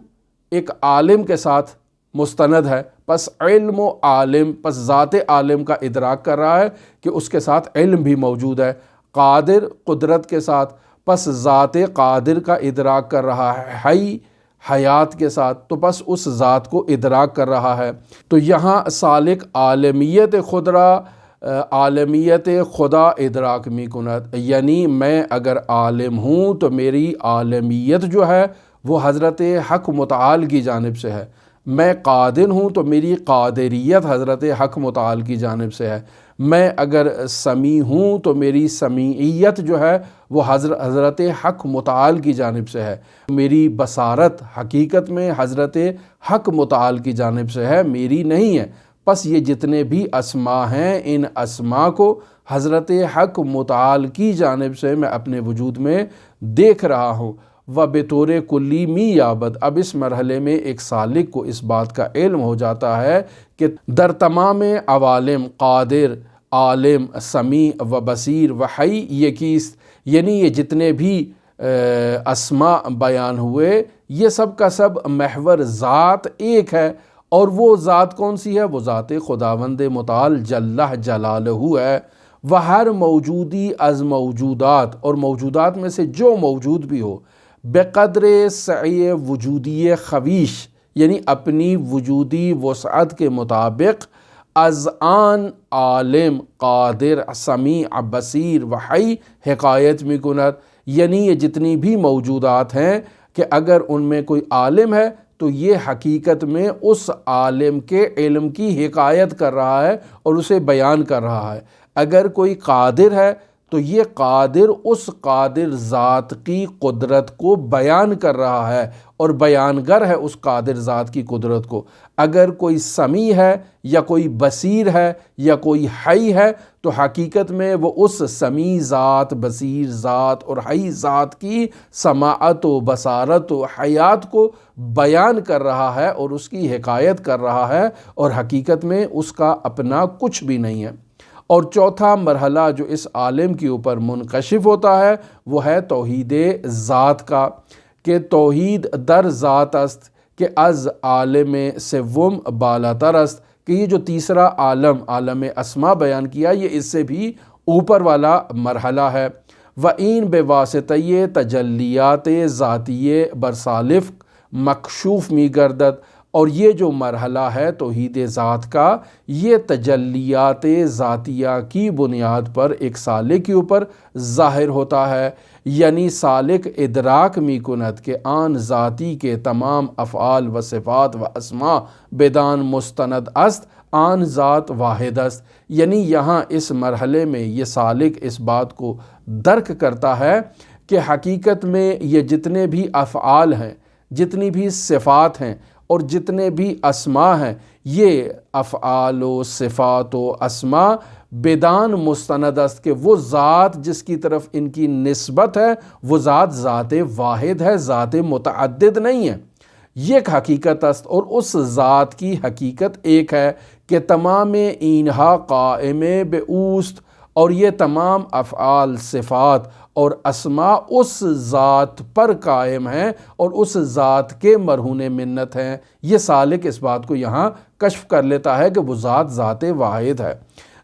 ایک عالم کے ساتھ مستند ہے، پس علم و عالم، پس ذات عالم کا ادراک کر رہا ہے کہ اس کے ساتھ علم بھی موجود ہے۔ قادر قدرت کے ساتھ، پس ذات قادر کا ادراک کر رہا ہے۔ حی حیات کے ساتھ، تو پس اس ذات کو ادراک کر رہا ہے۔ تو یہاں سالک عالمیت خدا عالمیت خدا ادراک می کند، یعنی میں اگر عالم ہوں تو میری عالمیت جو ہے وہ حضرت حق متعال کی جانب سے ہے، میں قادر ہوں تو میری قادریت حضرت حق متعال کی جانب سے ہے، میں اگر سمیع ہوں تو میری سمیعیت جو ہے وہ حضرت حق متعال کی جانب سے ہے، میری بصارت حقیقت میں حضرت حق متعال کی جانب سے ہے، میری نہیں ہے۔ پس یہ جتنے بھی اسما ہیں ان اسما کو حضرت حق متعال کی جانب سے میں اپنے وجود میں دیکھ رہا ہوں۔ و بطور کلی می یابد، اب اس مرحلے میں ایک سالک کو اس بات کا علم ہو جاتا ہے کہ در تمام عوالم قادر، عالم، سمیع و بصیر و حی یہ کیست، یعنی یہ جتنے بھی اسما بیان ہوئے یہ سب کا سب محور ذات ایک ہے، اور وہ ذات کون سی ہے؟ وہ ذات خداوند متعال جلہ جلالہ ہے۔ وہ ہر موجودی از موجودات، اور موجودات میں سے جو موجود بھی ہو، بقدر سعی وجودی خویش، یعنی اپنی وجودی وسعت کے مطابق، از آن عالم، قادر، سمیع، بصیر و حی حکایت می کند، یعنی یہ جتنی بھی موجودات ہیں کہ اگر ان میں کوئی عالم ہے تو یہ حقیقت میں اس عالم کے علم کی حکایت کر رہا ہے اور اسے بیان کر رہا ہے۔ اگر کوئی قادر ہے تو یہ قادر اس قادر ذات کی قدرت کو بیان کر رہا ہے اور بیانگر ہے اس قادر ذات کی قدرت کو۔ اگر کوئی سمیع ہے یا کوئی بصیر ہے یا کوئی حی ہے تو حقیقت میں وہ اس سمیع ذات، بصیر ذات اور حی ذات کی سماعت و بصارت و حیات کو بیان کر رہا ہے اور اس کی حکایت کر رہا ہے، اور حقیقت میں اس کا اپنا کچھ بھی نہیں ہے۔ اور چوتھا مرحلہ جو اس عالم کے اوپر منکشف ہوتا ہے وہ ہے توحید ذات کا، کہ توحید در ذات است کہ از عالم سوم بالاتر است، کہ یہ جو تیسرا عالم اسما بیان کیا یہ اس سے بھی اوپر والا مرحلہ ہے۔ وَإِن بِوَاسِطَیِ تجلیات ذاتیہ برسالف مکشوف می گردد، اور یہ جو مرحلہ ہے توحید ذات کا یہ تجلیات ذاتیہ کی بنیاد پر ایک سالک کے اوپر ظاہر ہوتا ہے، یعنی سالک ادراک می کند کہ آن ذاتی کے تمام افعال و صفات و اسماء بدان مستند است، آن ذات واحد است، یعنی یہاں اس مرحلے میں یہ سالک اس بات کو درک کرتا ہے کہ حقیقت میں یہ جتنے بھی افعال ہیں، جتنی بھی صفات ہیں اور جتنے بھی اسماء ہیں، یہ افعال و صفات و اسماء بدان مستند است کہ وہ ذات جس کی طرف ان کی نسبت ہے وہ ذات واحد ہے، ذات متعدد نہیں ہے۔ یہ ایک حقیقت است اور اس ذات کی حقیقت ایک ہے کہ تمام اینہا قائم بے اوست، اور یہ تمام افعال، صفات اور اسماء اس ذات پر قائم ہیں اور اس ذات کے مرہون منت ہیں۔ یہ سالک اس بات کو یہاں کشف کر لیتا ہے کہ وہ ذات واحد ہے۔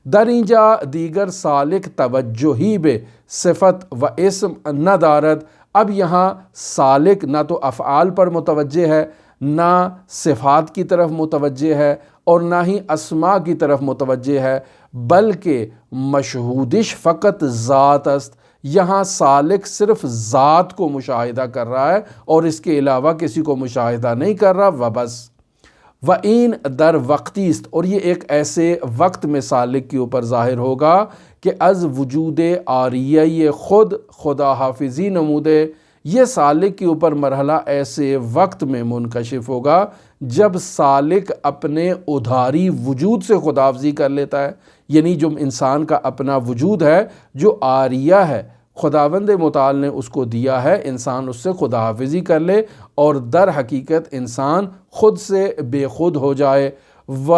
در اینجا دیگر سالک توجہی بے صفت و اسم نہ دارد، اب یہاں سالک نہ تو افعال پر متوجہ ہے، نہ صفات کی طرف متوجہ ہے اور نہ ہی اسماء کی طرف متوجہ ہے، بلکہ مشہودش فقط ذات است۔ یہاں سالک صرف ذات کو مشاہدہ کر رہا ہے اور اس کے علاوہ کسی کو مشاہدہ نہیں کر رہا، وبس۔ وَإِن در وقتی است، اور یہ ایک ایسے وقت میں سالک کے اوپر ظاہر ہوگا کہ از وجود عاریہ خود خدا حافظی نمودے۔ یہ سالک کے اوپر مرحلہ ایسے وقت میں منکشف ہوگا جب سالک اپنے ادھاری وجود سے خداحافظی کر لیتا ہے، یعنی جو انسان کا اپنا وجود ہے جو عاریہ ہے، خداوند متعال نے اس کو دیا ہے، انسان اس سے خداحافظی کر لے اور در حقیقت انسان خود سے بے خود ہو جائے۔ و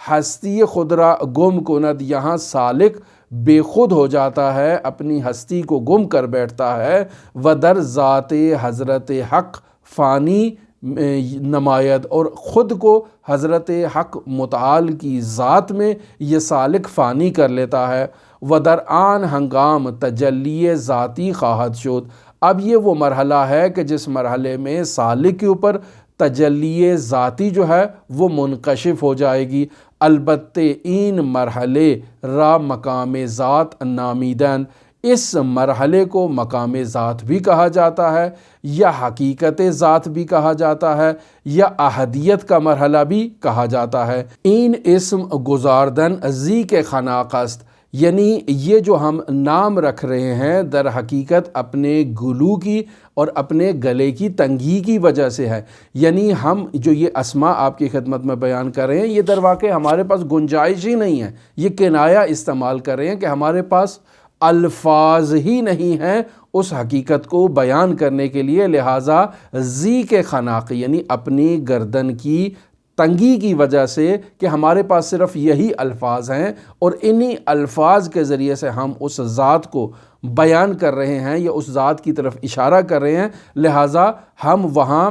ہستی خود را گم کند، یہاں سالک بے خود ہو جاتا ہے، اپنی ہستی کو گم کر بیٹھتا ہے۔ و در ذات حضرت حق فانی نماید، اور خود کو حضرت حق متعال کی ذات میں یہ سالک فانی کر لیتا ہے۔ و در آن ہنگام تجلی ذاتی خواہد شد، اب یہ وہ مرحلہ ہے کہ جس مرحلے میں سالک کے اوپر تجلی ذاتی جو ہے وہ منکشف ہو جائے گی۔ البتہ این مرحلے را مقام ذات نامیدن، اس مرحلے کو مقام ذات بھی کہا جاتا ہے یا حقیقت ذات بھی کہا جاتا ہے یا احدیت کا مرحلہ بھی کہا جاتا ہے۔ این اسم گزاردن زی کے خناق است، یعنی یہ جو ہم نام رکھ رہے ہیں در حقیقت اپنے گلو کی اور اپنے گلے کی تنگی کی وجہ سے ہے۔ یعنی ہم جو یہ اسماء آپ کی خدمت میں بیان کر رہے ہیں یہ در واقع ہمارے پاس گنجائش ہی نہیں ہے، یہ کنایہ استعمال کر رہے ہیں کہ ہمارے پاس الفاظ ہی نہیں ہیں اس حقیقت کو بیان کرنے کے لیے، لہٰذا ذی کے خناق یعنی اپنی گردن کی تنگی کی وجہ سے کہ ہمارے پاس صرف یہی الفاظ ہیں اور انہی الفاظ کے ذریعے سے ہم اس ذات کو بیان کر رہے ہیں یا اس ذات کی طرف اشارہ کر رہے ہیں، لہٰذا ہم وہاں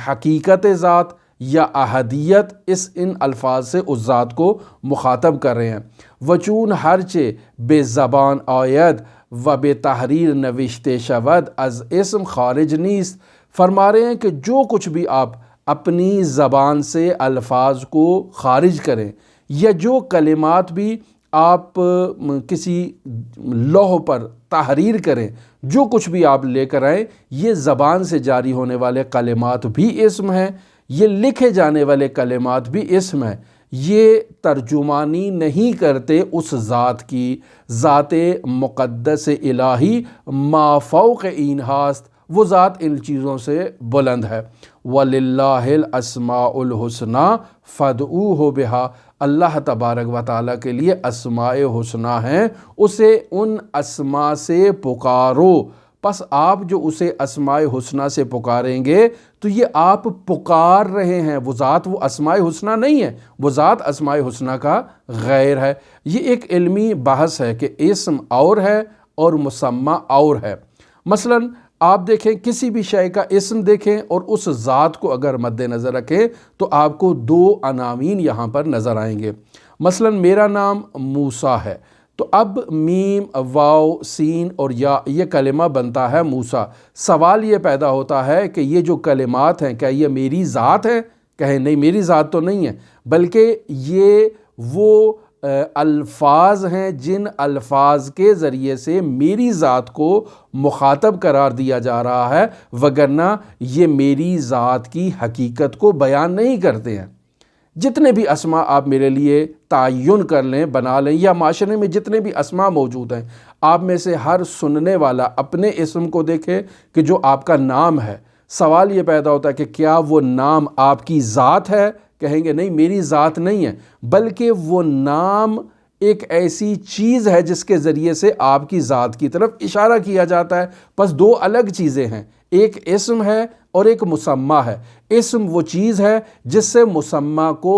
حقیقت ذات یا احدیت ان الفاظ سے اس ذات کو مخاطب کر رہے ہیں۔ وچون ہرچے بے زبان آید و بے تحریر نوشتے شود از اسم خارج نیست، فرما رہے ہیں کہ جو کچھ بھی آپ اپنی زبان سے الفاظ کو خارج کریں یا جو کلمات بھی آپ کسی لوح پر تحریر کریں، جو کچھ بھی آپ لے کر آئیں، یہ زبان سے جاری ہونے والے کلمات بھی اسم ہیں، یہ لکھے جانے والے کلمات بھی اسم ہیں۔ یہ ترجمانی نہیں کرتے اس ذات کی، ذات مقدس الہی ما فوق این ہاست، وہ ذات ان چیزوں سے بلند ہے۔ وَلِلَّهِ الْأَسْمَاءُ الْحُسْنَى فَادْعُوهُ بِهَا، اللہ تبارک و تعالیٰ کے لیے اسماء حسنہ ہیں، اسے ان اسماء سے پکارو۔ پس آپ جو اسے اسماء حسنہ سے پکاریں گے تو یہ آپ پکار رہے ہیں، وہ ذات وہ اسماء حسنہ نہیں ہے، وہ ذات اسماء حسنہ کا غیر ہے۔ یہ ایک علمی بحث ہے کہ اسم اور ہے اور مسمى اور ہے۔ مثلاً آپ دیکھیں کسی بھی شے کا اسم دیکھیں اور اس ذات کو اگر مد نظر رکھیں تو آپ کو دو عناوین یہاں پر نظر آئیں گے۔ مثلا میرا نام موسیٰ ہے، تو اب میم واو سین اور یا یہ کلمہ بنتا ہے موسیٰ۔ سوال یہ پیدا ہوتا ہے کہ یہ جو کلمات ہیں کیا یہ میری ذات ہے؟ کہیں نہیں، میری ذات تو نہیں ہے، بلکہ یہ وہ الفاظ ہیں جن الفاظ کے ذریعے سے میری ذات کو مخاطب قرار دیا جا رہا ہے، وگرنہ یہ میری ذات کی حقیقت کو بیان نہیں کرتے ہیں۔ جتنے بھی اسماء آپ میرے لیے تعین کر لیں، بنا لیں، یا معاشرے میں جتنے بھی اسماء موجود ہیں، آپ میں سے ہر سننے والا اپنے اسم کو دیکھے کہ جو آپ کا نام ہے، سوال یہ پیدا ہوتا ہے کہ کیا وہ نام آپ کی ذات ہے؟ کہیں گے نہیں، میری ذات نہیں ہے، بلکہ وہ نام ایک ایسی چیز ہے جس کے ذریعے سے آپ کی ذات کی طرف اشارہ کیا جاتا ہے۔ پس دو الگ چیزیں ہیں، ایک اسم ہے اور ایک مسمى ہے۔ اسم وہ چیز ہے جس سے مسمى کو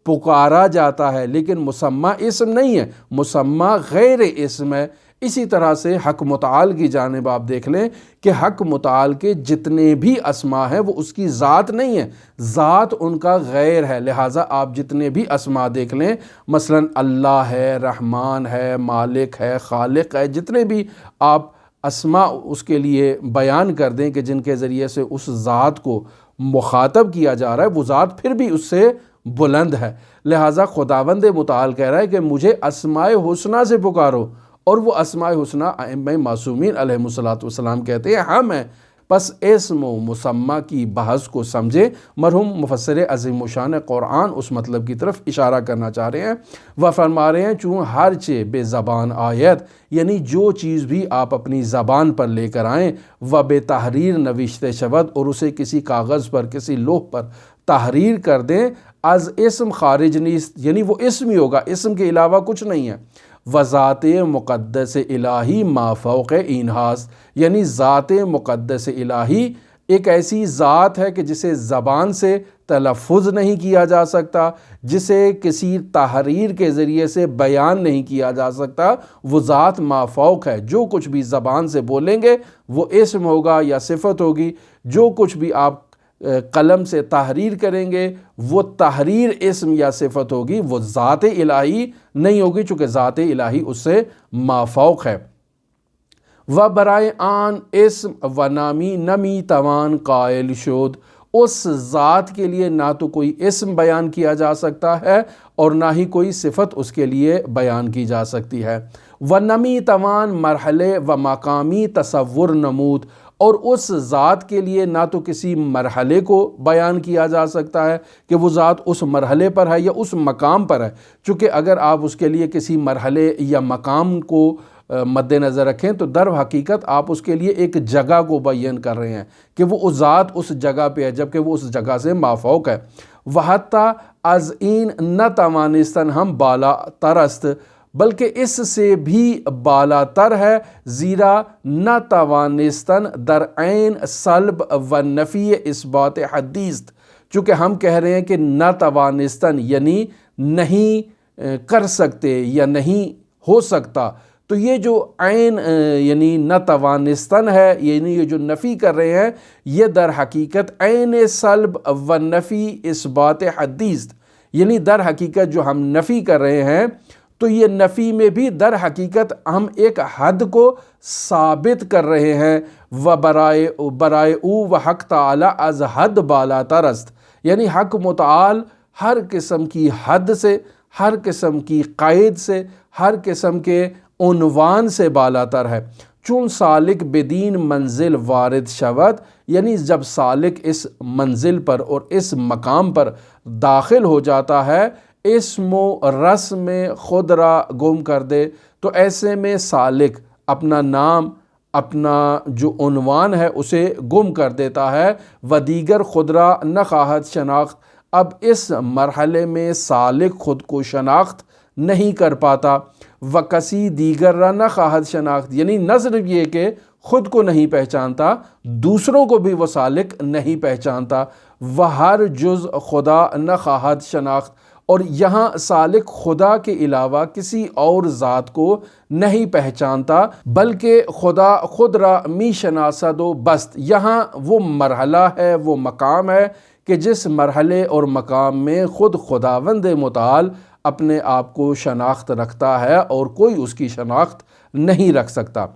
پکارا جاتا ہے، لیکن مسمى اسم نہیں ہے، مسمى غیر اسم ہے۔ اسی طرح سے حق متعال کی جانب آپ دیکھ لیں کہ حق متعال کے جتنے بھی اسماء ہیں وہ اس کی ذات نہیں ہے، ذات ان کا غیر ہے، لہٰذا آپ جتنے بھی اسماء دیکھ لیں، مثلا اللہ ہے، رحمان ہے، مالک ہے، خالق ہے، جتنے بھی آپ اسماء اس کے لیے بیان کر دیں کہ جن کے ذریعے سے اس ذات کو مخاطب کیا جا رہا ہے، وہ ذات پھر بھی اس سے بلند ہے۔ لہٰذا خداوند متعال کہہ رہا ہے کہ مجھے اسماء حسنہ سے پکارو، اور وہ اسماء حسنہ ائمہ معصومین علیہم الصلاۃ کہتے ہیں ہم ہیں۔ پس اسم و مسمى کی بحث کو سمجھے، مرحوم مفسر عظیم الشان قرآن اس مطلب کی طرف اشارہ کرنا چاہ رہے ہیں۔ وہ فرما رہے ہیں چون ہر چے بے زبان آیت، یعنی جو چیز بھی آپ اپنی زبان پر لے کر آئیں، و بے تحریر نوشتے شود، اور اسے کسی کاغذ پر کسی لوح پر تحریر کر دیں، از اسم خارج نیست، یعنی وہ اسم ہی ہوگا، اسم کے علاوہ کچھ نہیں ہے۔ وذات مقدس الہی ما فوق این ہاست، یعنی ذات مقدس الہی ایک ایسی ذات ہے کہ جسے زبان سے تلفظ نہیں کیا جا سکتا، جسے کسی تحریر کے ذریعے سے بیان نہیں کیا جا سکتا، وہ ذات ما فوق ہے۔ جو کچھ بھی زبان سے بولیں گے وہ اسم ہوگا یا صفت ہوگی، جو کچھ بھی آپ قلم سے تحریر کریں گے وہ تحریر اسم یا صفت ہوگی، وہ ذات الہی نہیں ہوگی، چونکہ ذات الہی اس سے مافوق ہے۔ و برائے آن اسم و نامی نمی توان قائل شد، اس ذات کے لیے نہ تو کوئی اسم بیان کیا جا سکتا ہے اور نہ ہی کوئی صفت اس کے لیے بیان کی جا سکتی ہے۔ و نمی توان مرحلے و مقامی تصور نمود، اور اس ذات کے لیے نہ تو کسی مرحلے کو بیان کیا جا سکتا ہے کہ وہ ذات اس مرحلے پر ہے یا اس مقام پر ہے، چونکہ اگر آپ اس کے لیے کسی مرحلے یا مقام کو مد نظر رکھیں تو در حقیقت آپ اس کے لیے ایک جگہ کو بیان کر رہے ہیں کہ وہ ذات اس جگہ پہ ہے، جبکہ وہ اس جگہ سے مافوق ہے۔ وحتی از این نتوانستن ہم بالا ترست، بلکہ اس سے بھی بالا تر ہے، زیرا نتوانستن در عین سلب و نفی اثبات حدیث، چونکہ ہم کہہ رہے ہیں کہ نتوانستن یعنی نہیں کر سکتے یا نہیں ہو سکتا، تو یہ جو عین یعنی نتوانستن ہے، یعنی یہ جو نفی کر رہے ہیں، یہ در حقیقت عین سلب و نفی اثبات حدیث، یعنی در حقیقت جو ہم نفی کر رہے ہیں تو یہ نفی میں بھی در حقیقت ہم ایک حد کو ثابت کر رہے ہیں، و برائے او و حق تعالی از حد بالا ترست، یعنی حق متعال ہر قسم کی حد سے، ہر قسم کی قید سے، ہر قسم کے عنوان سے بالا تر ہے۔ چون سالک بدین منزل وارد شود، یعنی جب سالک اس منزل پر اور اس مقام پر داخل ہو جاتا ہے، اسم و رسم میں خود را گم کر دے، تو ایسے میں سالک اپنا نام، اپنا جو عنوان ہے اسے گم کر دیتا ہے، و دیگر خود را نخواہد شناخت، اب اس مرحلے میں سالک خود کو شناخت نہیں کر پاتا، و کسی دیگر را نخواہد شناخت، یعنی نہ صرف یہ کہ خود کو نہیں پہچانتا، دوسروں کو بھی وہ سالک نہیں پہچانتا، و ہر جز خدا نخواہد شناخت، اور یہاں سالک خدا کے علاوہ کسی اور ذات کو نہیں پہچانتا، بلکہ خدا خود را می شناسد و بست، یہاں وہ مرحلہ ہے، وہ مقام ہے کہ جس مرحلے اور مقام میں خود خداوند متعال اپنے آپ کو شناخت رکھتا ہے اور کوئی اس کی شناخت نہیں رکھ سکتا۔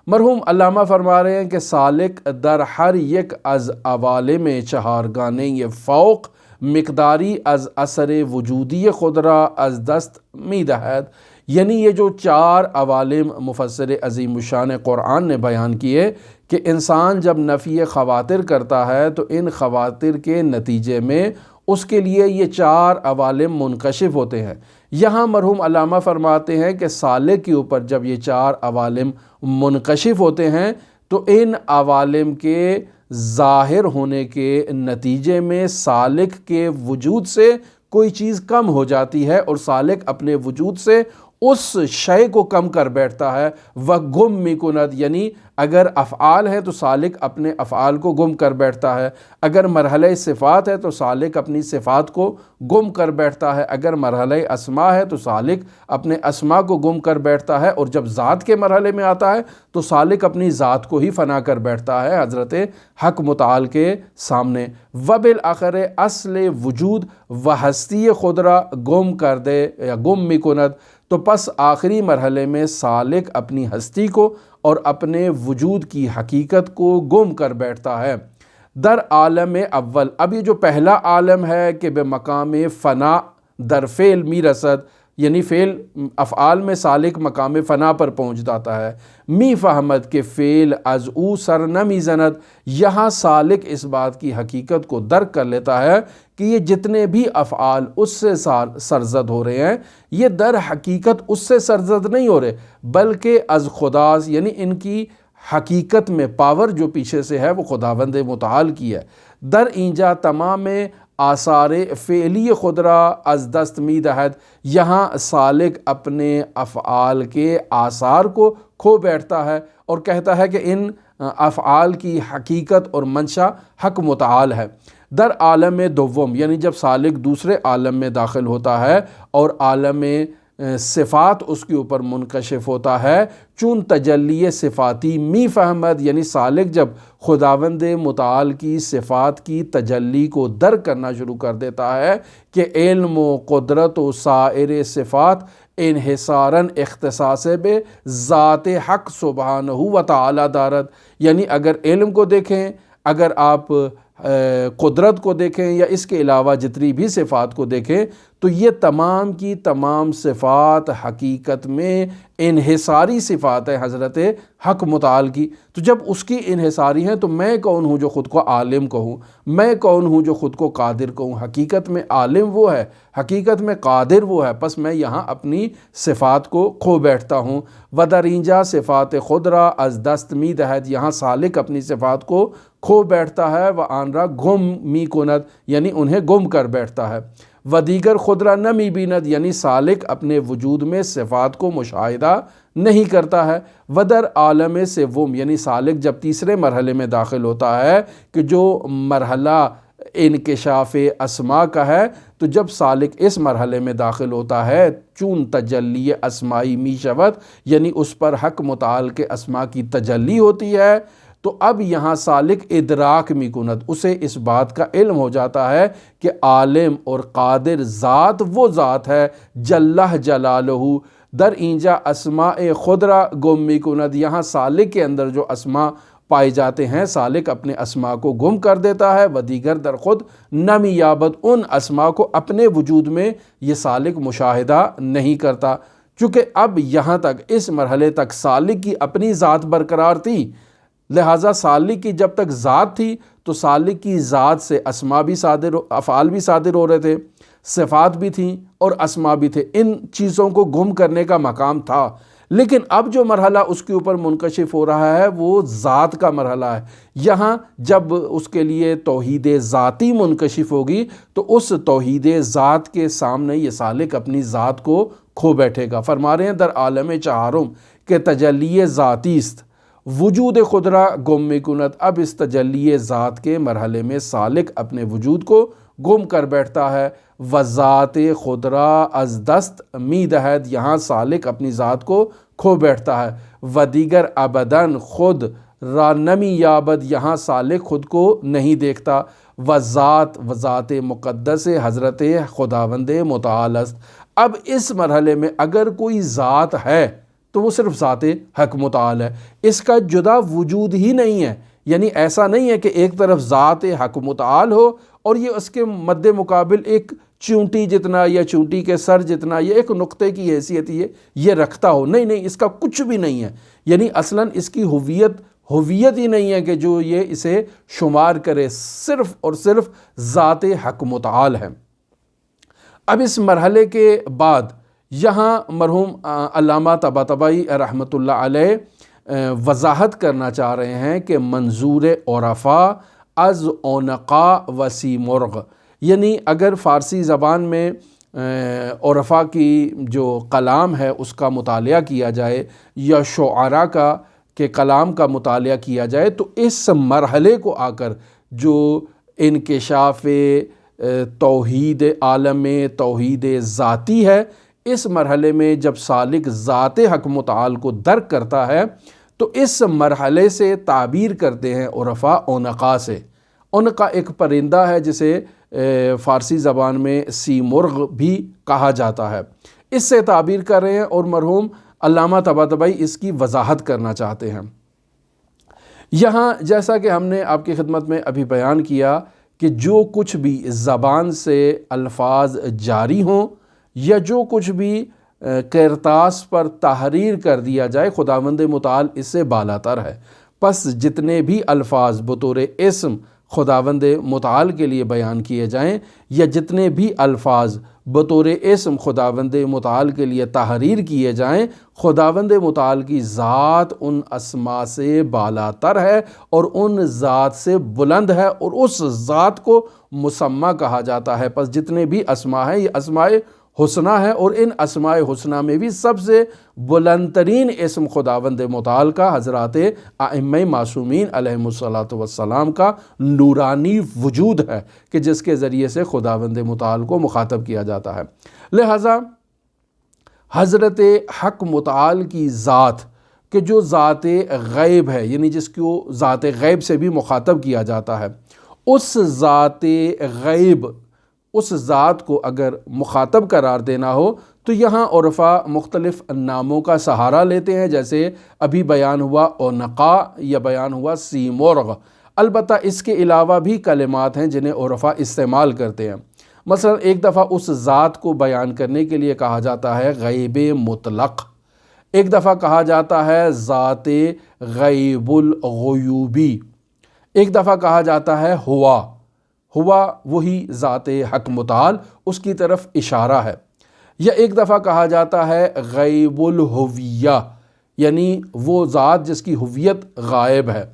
مرحوم علامہ فرما رہے ہیں کہ سالک در ہر یک از عوالم چہارگانے یہ فوق مقداری از اثر وجودی خود را از دست می دہد، یعنی یہ جو چار عوالم مفسر عظیم الشان قرآن نے بیان کیے کہ انسان جب نفی خواطر کرتا ہے تو ان خواطر کے نتیجے میں اس کے لیے یہ چار عوالم منکشف ہوتے ہیں۔ یہاں مرحوم علامہ فرماتے ہیں کہ سالک کے اوپر جب یہ چار عوالم منکشف ہوتے ہیں تو ان عوالم کے ظاہر ہونے کے نتیجے میں سالک کے وجود سے کوئی چیز کم ہو جاتی ہے، اور سالک اپنے وجود سے اس شے کو کم کر بیٹھتا ہے، وَگُم مِکُنَد، یعنی اگر افعال ہیں تو سالک اپنے افعال کو گم کر بیٹھتا ہے، اگر مرحلہ صفات ہے تو سالک اپنی صفات کو گم کر بیٹھتا ہے، اگر مرحلہ اسماء ہے تو سالک اپنے اسماء کو گم کر بیٹھتا ہے، اور جب ذات کے مرحلے میں آتا ہے تو سالک اپنی ذات کو ہی فنا کر بیٹھتا ہے حضرت حق متعال کے سامنے۔ وبالآخر اصل وجود و ہستی خود را گم کر دے یا گم مِکُنَد، تو پس آخری مرحلے میں سالک اپنی ہستی کو اور اپنے وجود کی حقیقت کو گم کر بیٹھتا ہے۔ در عالم اول، اب یہ جو پہلا عالم ہے کہ بے مقام فنا در فعل می رسد، یعنی فعل افعال میں سالک مقام فنا پر پہنچ جاتا ہے، می فہمت کہ فعل از او سر نمی زند، یہاں سالک اس بات کی حقیقت کو درک کر لیتا ہے کہ یہ جتنے بھی افعال اس سے سرزد ہو رہے ہیں یہ در حقیقت اس سے سرزد نہیں ہو رہے، بلکہ از خدا، یعنی ان کی حقیقت میں پاور جو پیچھے سے ہے وہ خداوند متعال کی ہے۔ در اینجا تمام آثار فعلی خود را از دست می دہد، یہاں سالک اپنے افعال کے آثار کو کھو بیٹھتا ہے اور کہتا ہے کہ ان افعال کی حقیقت اور منشا حق متعال ہے۔ در عالم دوم، یعنی جب سالک دوسرے عالم میں داخل ہوتا ہے اور عالم صفات اس کے اوپر منکشف ہوتا ہے، چون تجلی صفاتی می فہمد، یعنی سالک جب خداوند متعال کی صفات کی تجلی کو درک کرنا شروع کر دیتا ہے کہ علم و قدرت و سائر صفات انحصاراً اختصاص بے ذات حق سبحانہ و تعالی دارت، یعنی اگر علم کو دیکھیں، اگر آپ قدرت کو دیکھیں یا اس کے علاوہ جتنی بھی صفات کو دیکھیں تو یہ تمام کی تمام صفات حقیقت میں انحصاری صفات ہیں حضرت حق متعال کی۔ تو جب اس کی انحصاری ہیں تو میں کون ہوں جو خود کو عالم کہوں، میں کون ہوں جو خود کو قادر کہوں؟ حقیقت میں عالم وہ ہے، حقیقت میں قادر وہ ہے، پس میں یہاں اپنی صفات کو کھو بیٹھتا ہوں۔ ودر اینجا صفات خود را از دست می دہد، یہاں سالک اپنی صفات کو کھو بیٹھتا ہے۔ و آن را گم می کند، یعنی انہیں گم کر بیٹھتا ہے۔ و دیگر خود را نمی بیند، یعنی سالک اپنے وجود میں صفات کو مشاہدہ نہیں کرتا ہے۔ ودر عالم سوم، یعنی سالک جب تیسرے مرحلے میں داخل ہوتا ہے کہ جو مرحلہ انکشاف اسماء کا ہے، تو جب سالک اس مرحلے میں داخل ہوتا ہے چون تجلی اسمائی می شود، یعنی اس پر حق متعال کے اسماء کی تجلی ہوتی ہے، تو اب یہاں سالک ادراک می کند، اسے اس بات کا علم ہو جاتا ہے کہ عالم اور قادر ذات وہ ذات ہے جلہ جلالہ۔ در اینجا اسماء خود را گم می کند، یہاں سالک کے اندر جو اسماء پائے جاتے ہیں سالک اپنے اسماء کو گم کر دیتا ہے۔ و دیگر در خود نمی یابد، ان اسماء کو اپنے وجود میں یہ سالک مشاہدہ نہیں کرتا، چونکہ اب یہاں تک اس مرحلے تک سالک کی اپنی ذات برقرار تھی، لہٰذا سالک کی جب تک ذات تھی تو سالک کی ذات سے اسماء بھی صادر، افعال بھی صادر ہو رہے تھے، صفات بھی تھیں اور اسماء بھی تھے، ان چیزوں کو گم کرنے کا مقام تھا۔ لیکن اب جو مرحلہ اس کے اوپر منکشف ہو رہا ہے وہ ذات کا مرحلہ ہے۔ یہاں جب اس کے لیے توحید ذاتی منکشف ہوگی تو اس توحید ذات کے سامنے یہ سالک اپنی ذات کو کھو بیٹھے گا۔ فرما رہے ہیں در عالم چہارم کہ تجلی ذاتی است وجود خود را گم می کند، اب اس تجلی ذات کے مرحلے میں سالک اپنے وجود کو گم کر بیٹھتا ہے۔ وذات خود را از دست می دہد، یہاں سالک اپنی ذات کو کھو بیٹھتا ہے۔ و دیگر ابداً خود را نمی یابد، یہاں سالک خود کو نہیں دیکھتا۔ وذات مقدس حضرت خداوند متعال است، اب اس مرحلے میں اگر کوئی ذات ہے تو وہ صرف ذات حق متعال ہے، اس کا جدا وجود ہی نہیں ہے۔ یعنی ایسا نہیں ہے کہ ایک طرف ذات حق متعال ہو اور یہ اس کے مد مقابل ایک چونٹی جتنا یا چونٹی کے سر جتنا یا ایک نقطے کی حیثیت یہ رکھتا ہو، نہیں نہیں، اس کا کچھ بھی نہیں ہے۔ یعنی اصلاً اس کی ہویت ہی نہیں ہے کہ جو یہ اسے شمار کرے، صرف اور صرف ذات حق متعال ہے۔ اب اس مرحلے کے بعد یہاں مرحوم علامہ طباطبائی رحمۃ اللہ علیہ وضاحت کرنا چاہ رہے ہیں کہ منظور عرفا از اونقا و سیمرغ، یعنی اگر فارسی زبان میں عرفا کی جو کلام ہے اس کا مطالعہ کیا جائے یا شعراء کے کلام کا مطالعہ کیا جائے تو اس مرحلے کو آ کر جو انکشاف توحید عالم توحید ذاتی ہے، اس مرحلے میں جب سالک ذات حق متعال کو درک کرتا ہے تو اس مرحلے سے تعبیر کرتے ہیں عرفا اونقا سے۔ اونقا ایک پرندہ ہے جسے فارسی زبان میں سیمرغ بھی کہا جاتا ہے، اس سے تعبیر کر رہے ہیں اور مرحوم علامہ طباطبائی اس کی وضاحت کرنا چاہتے ہیں۔ یہاں جیسا کہ ہم نے آپ کی خدمت میں ابھی بیان کیا کہ جو کچھ بھی زبان سے الفاظ جاری ہوں یا جو کچھ بھی کرتاس پر تحریر کر دیا جائے، خداوند متعال اس سے بالاتر ہے، پس جتنے بھی الفاظ بطور اسم خداوند متعال کے لیے بیان کیے جائیں یا جتنے بھی الفاظ بطور اسم خداوند متعال کے لیے تحریر کیے جائیں، خداوند متعال کی ذات ان اسماء سے بالاتر ہے اور ان ذات سے بلند ہے اور اس ذات کو مسمى کہا جاتا ہے۔ پس جتنے بھی اسماء ہیں یہ اسماء حسنہ ہے اور ان اسماء حسنہ میں بھی سب سے بلند ترین اسم خداوند متعال کا حضرات ائمہ معصومین علیہم الصلاۃ والسلام کا نورانی وجود ہے کہ جس کے ذریعے سے خداوند متعال کو مخاطب کیا جاتا ہے۔ لہٰذا حضرت حق متعال کی ذات کہ جو ذات غیب ہے، یعنی جس کو ذات غیب سے بھی مخاطب کیا جاتا ہے، اس ذات غیب، اس ذات کو اگر مخاطب قرار دینا ہو تو یہاں عرفا مختلف ناموں کا سہارا لیتے ہیں، جیسے ابھی بیان ہوا اونقا یا بیان ہوا سیمرغ۔ البتہ اس کے علاوہ بھی کلمات ہیں جنہیں عرفا استعمال کرتے ہیں، مثلا ایک دفعہ اس ذات کو بیان کرنے کے لیے کہا جاتا ہے غیب مطلق، ایک دفعہ کہا جاتا ہے ذات غیب الغیوبی، ایک دفعہ کہا جاتا ہے ہوا وہی ذات حق متعال، اس کی طرف اشارہ ہے، یا ایک دفعہ کہا جاتا ہے غیب الہویہ، یعنی وہ ذات جس کی ہویت غائب ہے،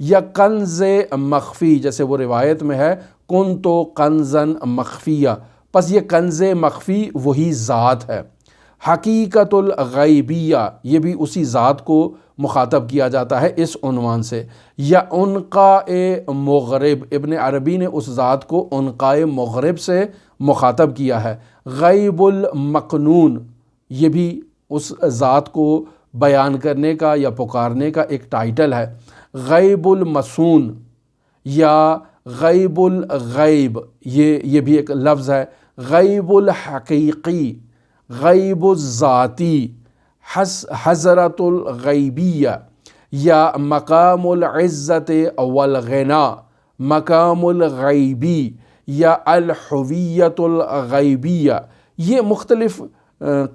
یا کنز مخفی، جیسے وہ روایت میں ہے کن تو کنزن مخفیہ، پس یہ کنز مخفی وہی ذات ہے۔ حقیقت الغیبیہ، یہ بھی اسی ذات کو مخاطب کیا جاتا ہے اس عنوان سے، یا عنقاء مغرب، ابن عربی نے اس ذات کو عنقاء مغرب سے مخاطب کیا ہے۔ غیب المکنون، یہ بھی اس ذات کو بیان کرنے کا یا پکارنے کا ایک ٹائٹل ہے۔ غیب المسون یا غیب الغیب، یہ بھی ایک لفظ ہے۔ غیب الحقیقی، غیب الذاتی، حضرت الغیبیہ، یا مقام العزت والغنا، مقام الغیبی، یا الحویت الغیبیہ، یہ مختلف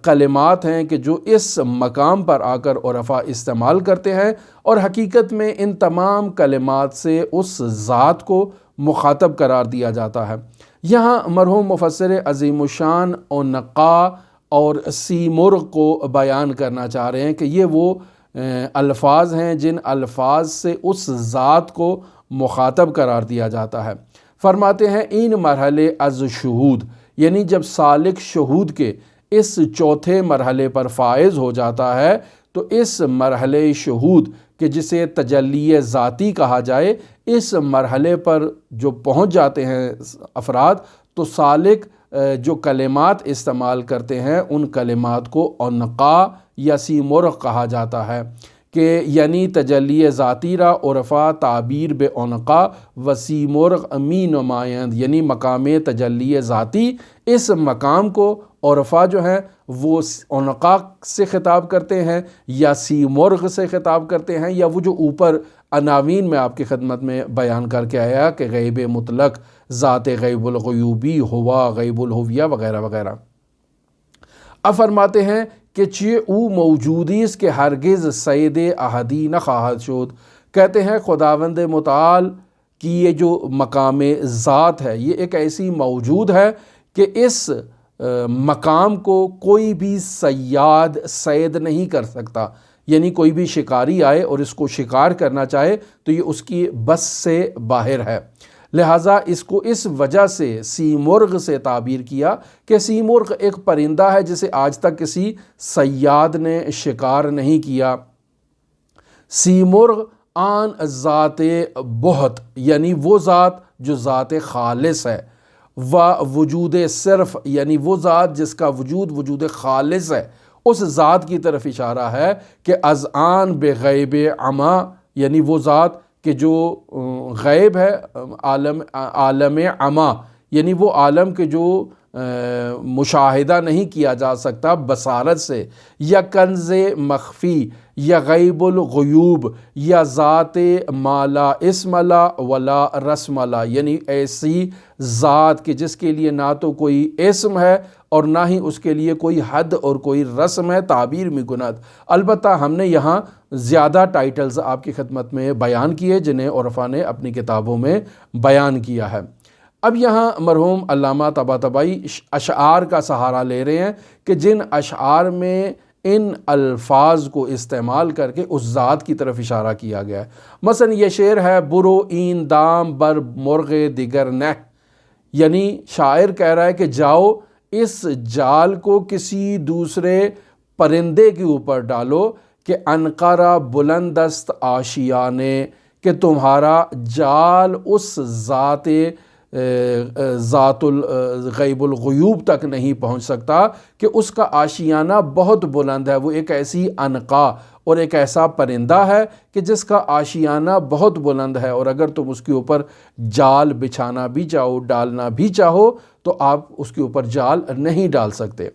کلمات ہیں کہ جو اس مقام پر آ کر عرفاء استعمال کرتے ہیں، اور حقیقت میں ان تمام کلمات سے اس ذات کو مخاطب قرار دیا جاتا ہے۔ یہاں مرحوم مفسر عظیم الشان عنقا اور سیمرغ کو بیان کرنا چاہ رہے ہیں کہ یہ وہ الفاظ ہیں جن الفاظ سے اس ذات کو مخاطب قرار دیا جاتا ہے۔ فرماتے ہیں ان مرحلے از شہود، یعنی جب سالک شہود کے اس چوتھے مرحلے پر فائز ہو جاتا ہے تو اس مرحلے شہود کہ جسے تجلی ذاتی کہا جائے، اس مرحلے پر جو پہنچ جاتے ہیں افراد، تو سالک جو کلمات استعمال کرتے ہیں ان کلمات کو عنقا یا سیمرغ کہا جاتا ہے، کہ یعنی تجلی ذاتی را عرفا تعبیر بے عنقا و سیمرغ امی نمائند، یعنی مقام تجلی ذاتی، اس مقام کو عرفا جو ہیں وہ عنقا سے خطاب کرتے ہیں یا سیمرغ سے خطاب کرتے ہیں، یا وہ جو اوپر عناوین میں آپ کی خدمت میں بیان کر کے آیا کہ غیب مطلق، ذات غیب الغیوبی، ہوا، غیب الہویہ وغیرہ وغیرہ۔ اب فرماتے ہیں کہ چیئے او موجودی اس کے ہرگز سید احدی نہ خواہد شد، کہتے ہیں خداوند متعال کی یہ جو مقام ذات ہے یہ ایک ایسی موجود ہے کہ اس مقام کو کوئی بھی صیاد صید نہیں کر سکتا، یعنی کوئی بھی شکاری آئے اور اس کو شکار کرنا چاہے تو یہ اس کی بس سے باہر ہے، لہٰذا اس کو اس وجہ سے سیمرغ سے تعبیر کیا کہ سیمرغ ایک پرندہ ہے جسے آج تک کسی صیاد نے شکار نہیں کیا۔ سیمرغ آن ذات بہت، یعنی وہ ذات جو ذات خالص ہے، و وجود صرف، یعنی وہ ذات جس کا وجود خالص ہے، اس ذات کی طرف اشارہ ہے کہ از آن بے غیب عما، یعنی وہ ذات کہ جو غیب ہے، عالم عما، یعنی وہ عالم کے جو مشاہدہ نہیں کیا جا سکتا بصارت سے، یا کنز مخفی، یا غیب الغیوب، یا ذات مالا اسم لا ولا رسم لا، یعنی ایسی ذات کہ جس کے لیے نہ تو کوئی اسم ہے اور نہ ہی اس کے لیے کوئی حد اور کوئی رسم ہے تعبیر میں گنت۔ البتہ ہم نے یہاں زیادہ ٹائٹلز آپ کی خدمت میں بیان کیے جنہیں عرفا نے اپنی کتابوں میں بیان کیا ہے۔ اب یہاں مرحوم علامہ طباطبائی اشعار کا سہارا لے رہے ہیں کہ جن اشعار میں ان الفاظ کو استعمال کر کے اس ذات کی طرف اشارہ کیا گیا ہے۔ مثلا یہ شعر ہے برو این دام بر مرغ دیگر نہ، یعنی شاعر کہہ رہا ہے کہ جاؤ اس جال کو کسی دوسرے پرندے کے اوپر ڈالو کہ انقرہ بلندست آشیانے، کہ تمہارا جال اس ذات الغیب الغیوب تک نہیں پہنچ سکتا، کہ اس کا آشیانہ بہت بلند ہے، وہ ایک ایسی عنقا اور ایک ایسا پرندہ ہے کہ جس کا آشیانہ بہت بلند ہے، اور اگر تم اس کے اوپر جال بچھانا بھی چاہو، ڈالنا بھی چاہو تو آپ اس کے اوپر جال نہیں ڈال سکتے۔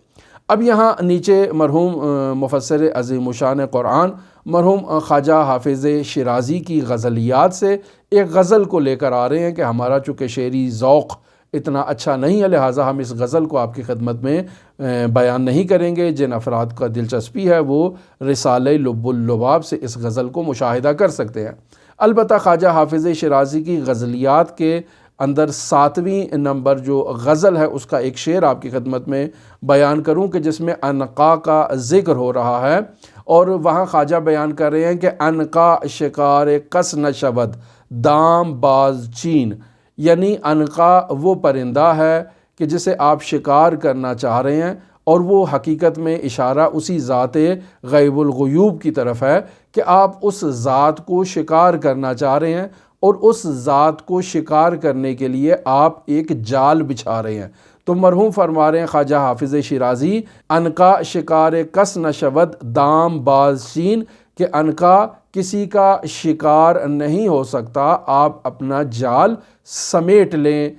اب یہاں نیچے مرحوم مفسر عظیم الشان قرآن مرحوم خواجہ حافظ شیرازی کی غزلیات سے ایک غزل کو لے کر آ رہے ہیں کہ ہمارا چونکہ شعری ذوق اتنا اچھا نہیں ہے، لہٰذا ہم اس غزل کو آپ کی خدمت میں بیان نہیں کریں گے۔ جن افراد کا دلچسپی ہے وہ رسالہ لب اللباب سے اس غزل کو مشاہدہ کر سکتے ہیں۔ البتہ خواجہ حافظ شیرازی کی غزلیات کے اندر 7ویں نمبر جو غزل ہے اس کا ایک شعر آپ کی خدمت میں بیان کروں کہ جس میں عنقا کا ذکر ہو رہا ہے، اور وہاں خواجہ بیان کر رہے ہیں کہ عنقا شکار کس نشود دام باز چین، یعنی عنقا وہ پرندہ ہے کہ جسے آپ شکار کرنا چاہ رہے ہیں، اور وہ حقیقت میں اشارہ اسی ذات غیب الغیوب کی طرف ہے کہ آپ اس ذات کو شکار کرنا چاہ رہے ہیں، اور اس ذات کو شکار کرنے کے لیے آپ ایک جال بچھا رہے ہیں۔ تو مرحوم فرما رہے ہیں خواجہ حافظ شیرازی، عنقا شکار کس نشود دام باز چین، کہ عنقا کسی کا شکار نہیں ہو سکتا، آپ اپنا جال سمیٹ لیں۔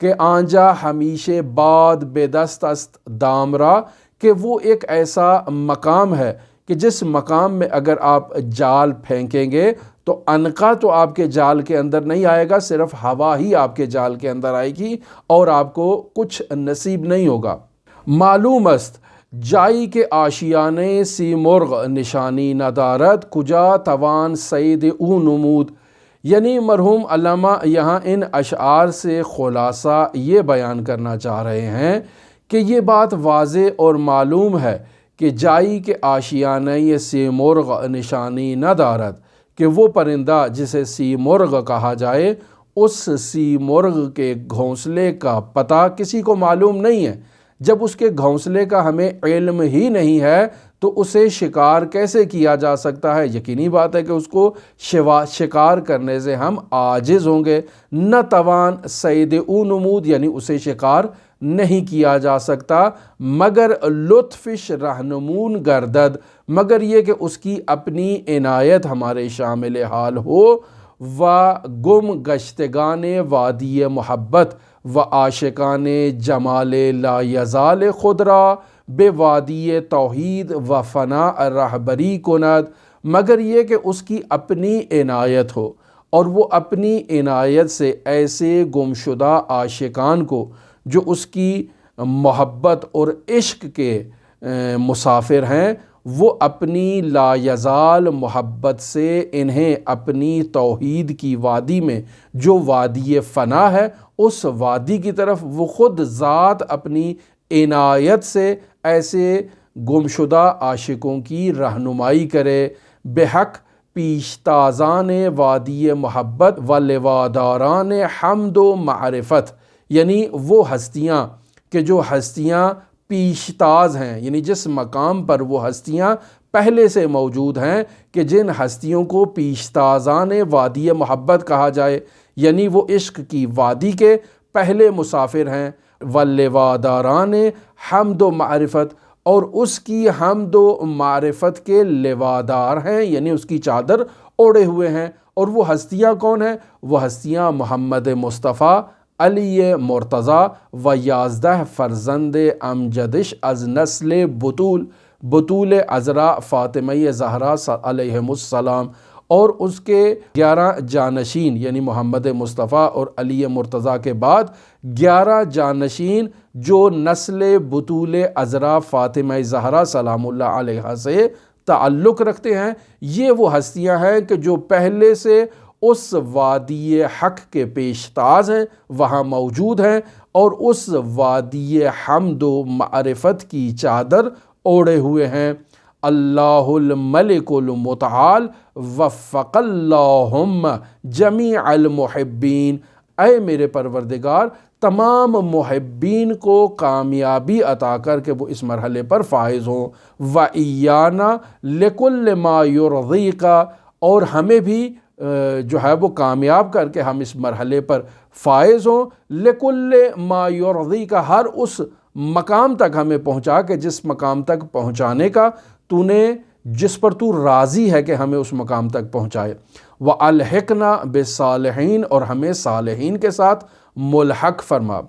کہ آنجا ہمیشہ باد بے دست است دامرا، کہ وہ ایک ایسا مقام ہے کہ جس مقام میں اگر آپ جال پھینکیں گے تو عنقا تو آپ کے جال کے اندر نہیں آئے گا، صرف ہوا ہی آپ کے جال کے اندر آئے گی اور آپ کو کچھ نصیب نہیں ہوگا۔ معلوم است جائی کے آشیانے سی مرغ نشانی ندارد، کجا توان صید او نمود، یعنی مرحوم علامہ یہاں ان اشعار سے خلاصہ یہ بیان کرنا چاہ رہے ہیں کہ یہ بات واضح اور معلوم ہے کہ جائی کے آشیانہ سی مرغ نشانی ندارد، کہ وہ پرندہ جسے سی مرغ کہا جائے اس سی مرغ کے گھونسلے کا پتہ کسی کو معلوم نہیں ہے۔ جب اس کے گھونسلے کا ہمیں علم ہی نہیں ہے تو اسے شکار کیسے کیا جا سکتا ہے؟ یقینی بات ہے کہ اس کو شکار کرنے سے ہم عاجز ہوں گے۔ نہ توان صید او نمود، یعنی اسے شکار نہیں کیا جا سکتا، مگر لطفش رہنمون گردد، مگر یہ کہ اس کی اپنی عنایت ہمارے شامل حال ہو۔ و گم گشتگان وادی محبت و عاشقان جمال لا یزال خدرا بے وادی توحید و فنا رہبری کند، مگر یہ کہ اس کی اپنی عنایت ہو اور وہ اپنی عنایت سے ایسے گمشدہ عاشقان کو جو اس کی محبت اور عشق کے مسافر ہیں، وہ اپنی لا یزال محبت سے انہیں اپنی توحید کی وادی میں جو وادی فنا ہے اس وادی کی طرف وہ خود ذات اپنی عنایت سے ایسے گمشدہ عاشقوں کی رہنمائی کرے۔ بحق پیشتازان وادی محبت و لواداران حمد و معرفت، یعنی وہ ہستیاں کہ جو ہستیاں پیشتاز ہیں، یعنی جس مقام پر وہ ہستیاں پہلے سے موجود ہیں، کہ جن ہستیوں کو پیشتازان وادی محبت کہا جائے، یعنی وہ عشق کی وادی کے پہلے مسافر ہیں۔ واللواداران حمد و معرفت، اور اس کی حمد و معرفت کے لوادار ہیں، یعنی اس کی چادر اوڑھے ہوئے ہیں۔ اور وہ ہستیاں کون ہیں؟ وہ ہستیاں محمد مصطفیٰ، علی مرتضیٰ و 11 فرزند امجدش از نسل بطول عذراء فاطمہ زہرا علیہم السلام، اور اس کے 11 جانشین، یعنی محمد مصطفیٰ اور علی مرتضیٰ کے بعد 11 جانشین جو نسل بطول عذراء فاطمہ زہرا سلام اللہ علیہا سے تعلق رکھتے ہیں۔ یہ وہ ہستیاں ہیں کہ جو پہلے سے اس وادی حق کے پیشتاز ہیں، وہاں موجود ہیں، اور اس وادی حمد و معرفت کی چادر اوڑھے ہوئے ہیں۔ اللہ الملک المتعال وفق اللہم جمیع المحبین، اے میرے پروردگار تمام محبین کو کامیابی عطا کر کے وہ اس مرحلے پر فائز ہوں۔ وَإِيَّانَا لِكُلِّ مَا يُرْضِيكَ، اور ہمیں بھی جو ہے وہ کامیاب کر کے ہم اس مرحلے پر فائز ہوں۔ لِكُلِّ مَا يُرْضِيكَ، ہر اس مقام تک ہمیں پہنچا کہ جس مقام تک پہنچانے کا تو نے جس پر تو راضی ہے کہ ہمیں اس مقام تک پہنچائے۔ وَأَلْحِقْنَا بِالصَّالِحِينَ، اور ہمیں صالحین کے ساتھ ملحق فرما۔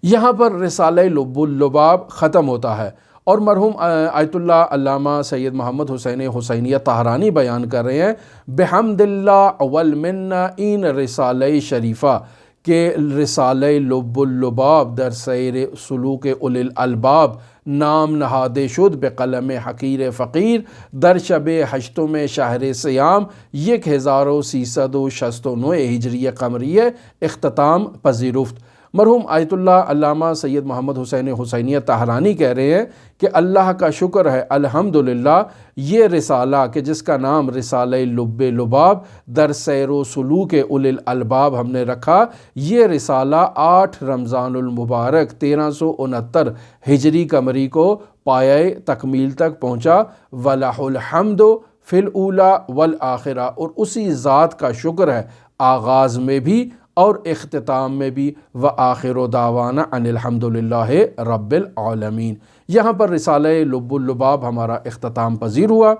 یہاں پر رسالہ لب اللباب ختم ہوتا ہے، اور مرحوم آیت اللہ علامہ سید محمد حسین حسینیہ طہرانی بیان کر رہے ہیں بحمد اللہ والمنہ ان رسالہ شریفہ، کہ رسالہ لب اللباب در سیر سلوک اولی الالباب نام نہادے شد بے قلم حقیر فقیر در شب ہشتم شہر سیام 1369 ہجری قمری اختتام پذیرفت۔ مرحوم آیت اللہ علامہ سید محمد حسین حسینیہ طاہرانی کہہ رہے ہیں کہ اللہ کا شکر ہے الحمدللہ یہ رسالہ کہ جس کا نام رسالہ لب لباب در سیر و سلوک اولی الالباب ہم نے رکھا، یہ رسالہ 8 رمضان المبارک 1369 ہجری قمری کو پایۂ تکمیل تک پہنچا۔ وَلَهُ الْحَمْدُ فِي الْأُولَى وَالْآخِرَةِ، اور اسی ذات کا شکر ہے آغاز میں بھی اور اختتام میں بھی۔ وآخر دعوانا ان الحمدللہ رب العالمین۔ یہاں پر رسالہ لب اللباب ہمارا اختتام پذیر ہوا،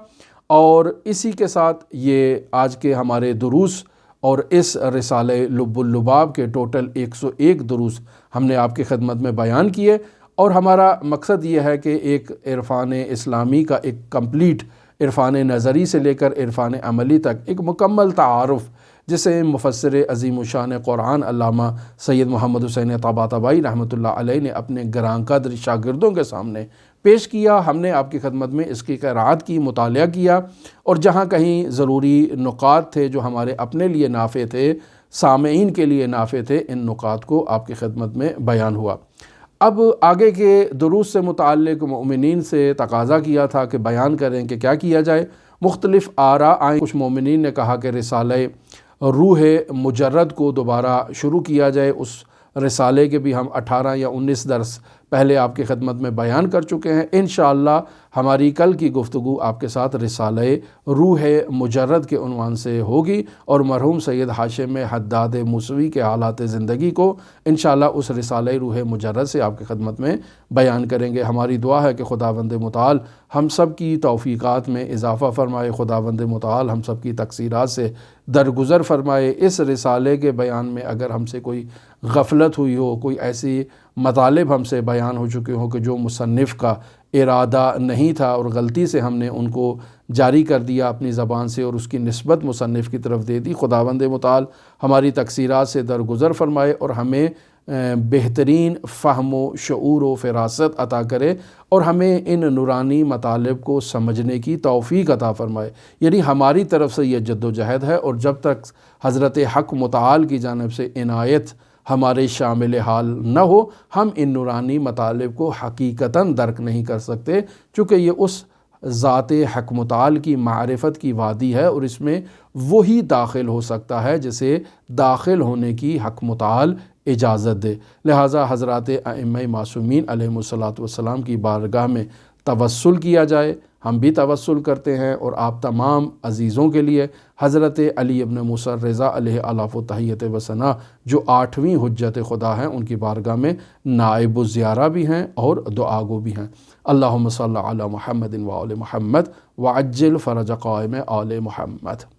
اور اسی کے ساتھ یہ آج کے ہمارے دروس اور اس رسالہ لب اللباب کے ٹوٹل 101 دروس ہم نے آپ کی خدمت میں بیان کیے، اور ہمارا مقصد یہ ہے کہ ایک عرفان اسلامی کا ایک کمپلیٹ عرفان نظری سے لے کر عرفان عملی تک ایک مکمل تعارف، جسے مفسر عظیم الشان قرآن علامہ سید محمد حسین طباطبائی رحمۃ اللہ علیہ نے اپنے گراں قدر شاگردوں کے سامنے پیش کیا۔ ہم نے آپ کی خدمت میں اس کی قرأت کی، مطالعہ کیا، اور جہاں کہیں ضروری نکات تھے جو ہمارے اپنے لیے نافع تھے، سامعین کے لیے نافع تھے، ان نکات کو آپ کی خدمت میں بیان ہوا۔ اب آگے کے دروس سے متعلق مومنین سے تقاضا کیا تھا کہ بیان کریں کہ کیا کیا جائے۔ مختلف آراء آئیں۔ کچھ مومنین نے کہا کہ رسالہ روح مجرد کو دوبارہ شروع کیا جائے۔ اس رسالے کے بھی ہم 18 یا 19 درس پہلے آپ کی خدمت میں بیان کر چکے ہیں۔ انشاءاللہ ہماری کل کی گفتگو آپ کے ساتھ رسالہ روح مجرد کے عنوان سے ہوگی، اور مرحوم سید ہاشم حداد موسوی کے حالات زندگی کو انشاءاللہ اس رسالہ روح مجرد سے آپ کی خدمت میں بیان کریں گے۔ ہماری دعا ہے کہ خداوند متعال ہم سب کی توفیقات میں اضافہ فرمائے، خداوند متعال ہم سب کی تقصیرات سے درگزر فرمائے۔ اس رسالے کے بیان میں اگر ہم سے کوئی غفلت ہوئی ہو، کوئی ایسی مطالب ہم سے بیان ہو چکے ہوں کہ جو مصنف کا ارادہ نہیں تھا اور غلطی سے ہم نے ان کو جاری کر دیا اپنی زبان سے اور اس کی نسبت مصنف کی طرف دے دی، خداوند متعال ہماری تقصیرات سے درگزر فرمائے اور ہمیں بہترین فہم و شعور و فراست عطا کرے، اور ہمیں ان نورانی مطالب کو سمجھنے کی توفیق عطا فرمائے۔ یعنی ہماری طرف سے یہ جد و جہد ہے، اور جب تک حضرت حق متعال کی جانب سے عنایت ہمارے شامل حال نہ ہو، ہم ان نورانی مطالب کو حقیقتاً درک نہیں کر سکتے، چونکہ یہ اس ذات حق متعال کی معرفت کی وادی ہے، اور اس میں وہی داخل ہو سکتا ہے جسے داخل ہونے کی حق متعال اجازت دے۔ لہٰذا حضرات ائمہ معصومین علیہم الصلاۃ والسلام کی بارگاہ میں توسل کیا جائے۔ ہم بھی توسل کرتے ہیں، اور آپ تمام عزیزوں کے لیے حضرت علی ابن موسیٰ الرضا علیہ الاف و تحیت و ثنا جو 8ویں حجت خدا ہیں، ان کی بارگاہ میں نائب الزیارہ بھی ہیں اور دعا گو بھی ہیں۔ اللہم صلی علی محمد و آل محمد وعجل فرج قائم آل محمد۔